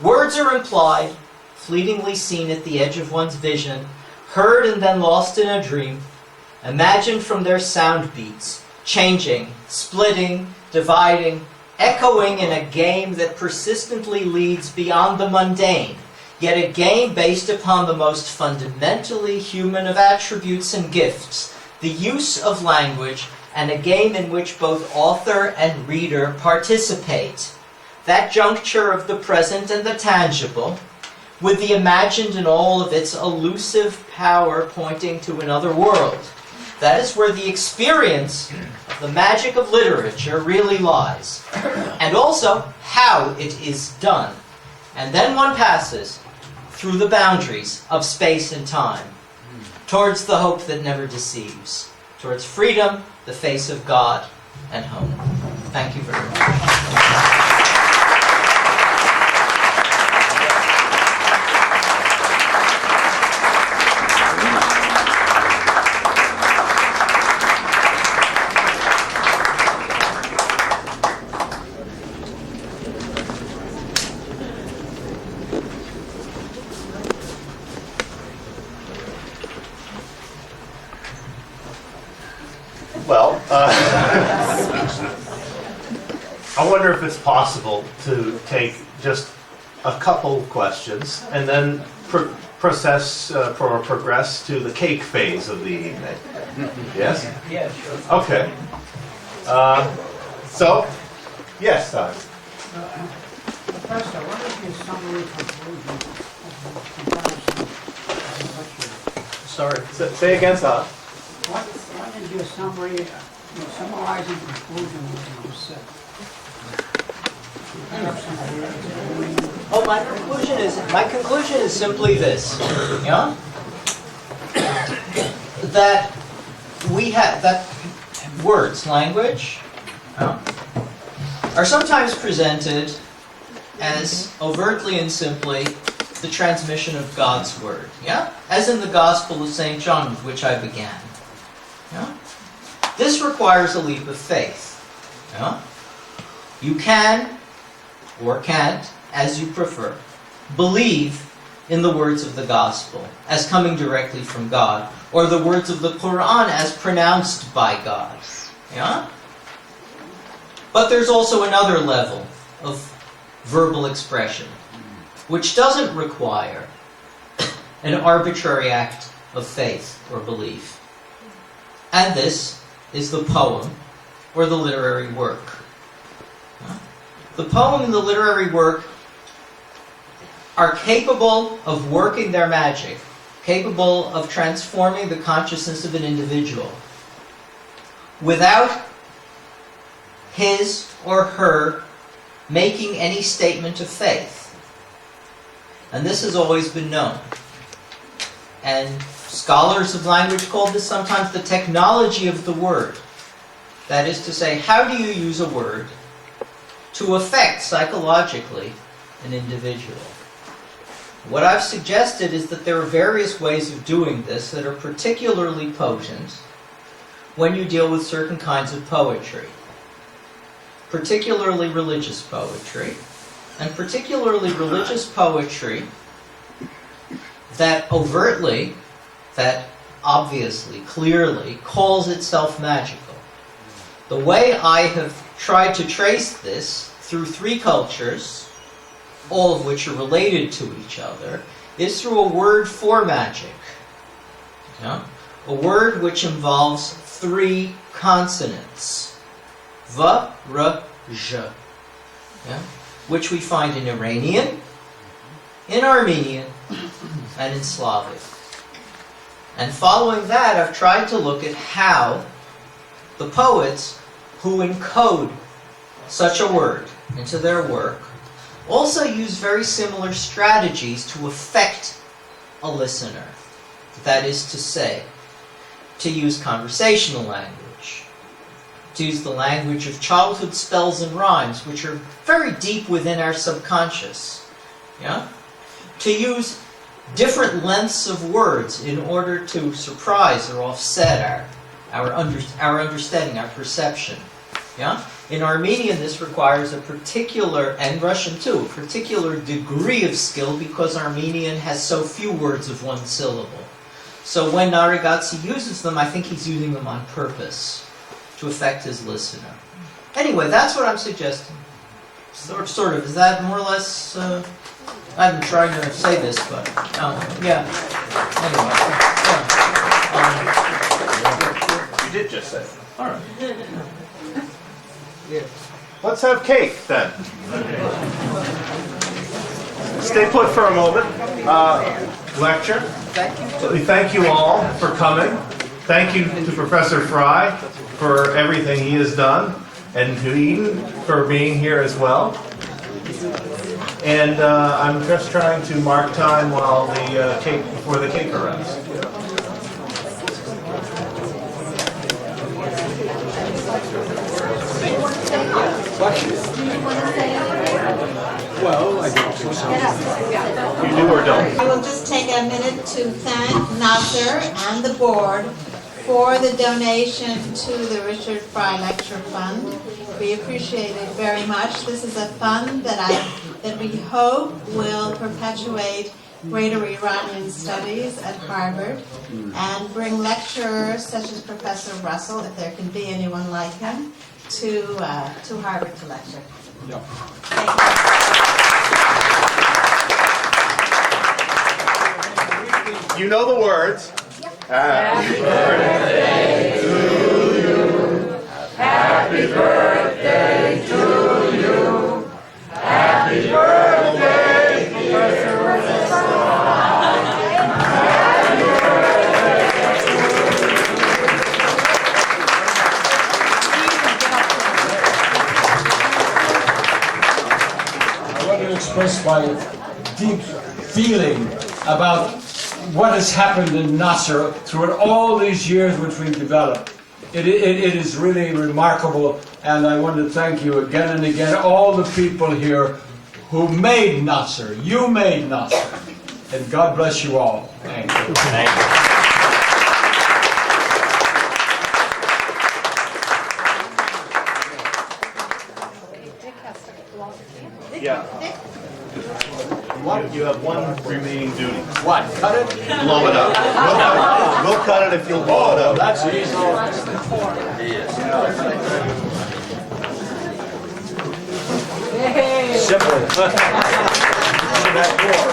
Speaker 6: Words are implied, fleetingly seen at the edge of one's vision, heard and then lost in a dream, imagined from their sound beats, changing, splitting, dividing, echoing in a game that persistently leads beyond the mundane, yet a game based upon the most fundamentally human of attributes and gifts, the use of language, and a game in which both author and reader participate. That juncture of the present and the tangible, with the imagined in all of its elusive power pointing to another world. That is where the experience of the magic of literature really lies. And also, how it is done. And then one passes through the boundaries of space and time, towards the hope that never deceives, towards freedom, the face of God, and home. Thank you very much.
Speaker 1: Well, I wonder if it's possible to take just a couple questions and then progress to the cake phase of the evening. Yes?
Speaker 7: Yeah, sure.
Speaker 1: Okay. So, yes, Doug.
Speaker 7: Professor, what is your summary conclusion of the comparison of lecture?
Speaker 1: Sorry. Say again, sir.
Speaker 7: What is your summary, your summarizing conclusion of what you said?
Speaker 6: Oh, my conclusion is simply this, yeah? That words, language, yeah, are sometimes presented as overtly and simply the transmission of God's word, yeah? As in the Gospel of St. John, with which I began. Yeah? This requires a leap of faith. Yeah? You can, or can't, as you prefer, believe in the words of the Gospel as coming directly from God, or the words of the Quran as pronounced by God. Yeah? But there's also another level of verbal expression, which doesn't require an arbitrary act of faith or belief. And this is the poem or the literary work. The poem and the literary work are capable of working their magic, capable of transforming the consciousness of an individual without his or her making any statement of faith. And this has always been known. And scholars of language call this sometimes the technology of the word. That is to say, how do you use a word to affect psychologically an individual? What I've suggested is that there are various ways of doing this that are particularly potent when you deal with certain kinds of poetry, particularly religious poetry, and particularly religious poetry that overtly, that obviously, clearly, calls itself magical. The way I have tried to trace this through three cultures, all of which are related to each other, is through a word for magic. Yeah? A word which involves three consonants. V, R, J. Yeah? Which we find in Iranian, in Armenian, and in Slavic. And following that, I've tried to look at how the poets who encode such a word into their work also use very similar strategies to affect a listener. That is to say, to use conversational language, to use the language of childhood spells and rhymes, which are very deep within our subconscious. Yeah? To use different lengths of words in order to surprise or offset our understanding, our perception. Yeah? In Armenian, this requires a particular, and Russian too, a particular degree of skill because Armenian has so few words of one syllable. So when Narigatsi uses them, I think he's using them on purpose to affect his listener. Anyway, that's what I'm suggesting. Sort of. Is that more or less... I've been trying to say this, but... yeah. Anyway. Yeah.
Speaker 1: You did just say it. All right. Let's have cake, then. Stay put for a moment. Lecture. We thank you all for coming. Thank you to Professor Fry for everything he has done, and to Eden for being here as well. And I'm just trying to mark time while the cake, before the cake arrives.
Speaker 3: Well, I don't think so.
Speaker 1: You do or don't?
Speaker 8: I will just take a minute to thank NAASR and the board for the donation to the Richard Fry Lecture Fund. We appreciate it very much. This is a fund that we hope will perpetuate greater Iranian studies at Harvard and bring lecturers such as Professor Russell, if there can be anyone like him, to Harvard to lecture.
Speaker 3: Yeah.
Speaker 8: Thank you.
Speaker 1: You know the words. Happy birthday to you. Happy birthday to you. Happy birthday, Professor
Speaker 3: I want to express my deep feeling about what has happened in NAASR throughout all these years which we've developed. It is really remarkable, and I want to thank you again and again, all the people here who made NAASR. You made NAASR, and God bless you all. Thank you.
Speaker 1: Thank you. Yeah. You have one remaining duty.
Speaker 3: What? Cut it?
Speaker 1: Blow it up. We'll cut it if you'll blow it up.
Speaker 3: That's easy. Simple. That door.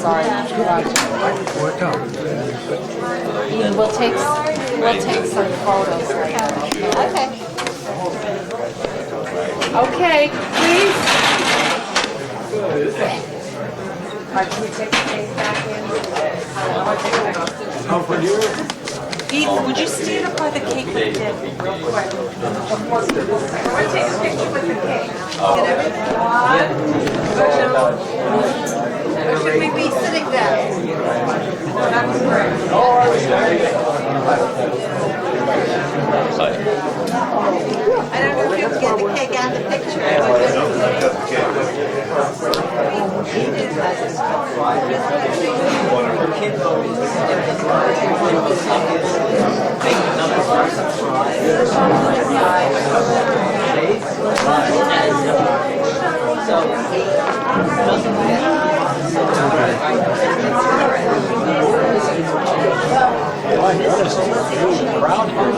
Speaker 5: Sorry. Ian, we'll take some photos right now.
Speaker 8: Okay.
Speaker 5: Okay, please. Can we take the cake back in?
Speaker 3: Come for you.
Speaker 2: Ethan, would you stand up by the cake with Deb real quick? I want to take a picture with the cake. Get everything? Or should we be sitting down? That was great.
Speaker 8: I don't know if you can get the cake out of the picture.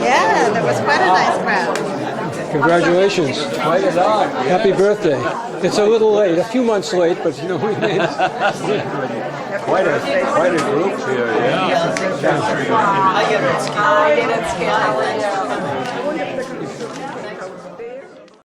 Speaker 8: Yeah, there was quite a nice crowd.
Speaker 9: Congratulations.
Speaker 3: Quite a dog.
Speaker 9: Happy birthday. It's a little late, a few months late, but you know, we made it.
Speaker 3: Quite a group here, yeah.
Speaker 2: Hi, How are you?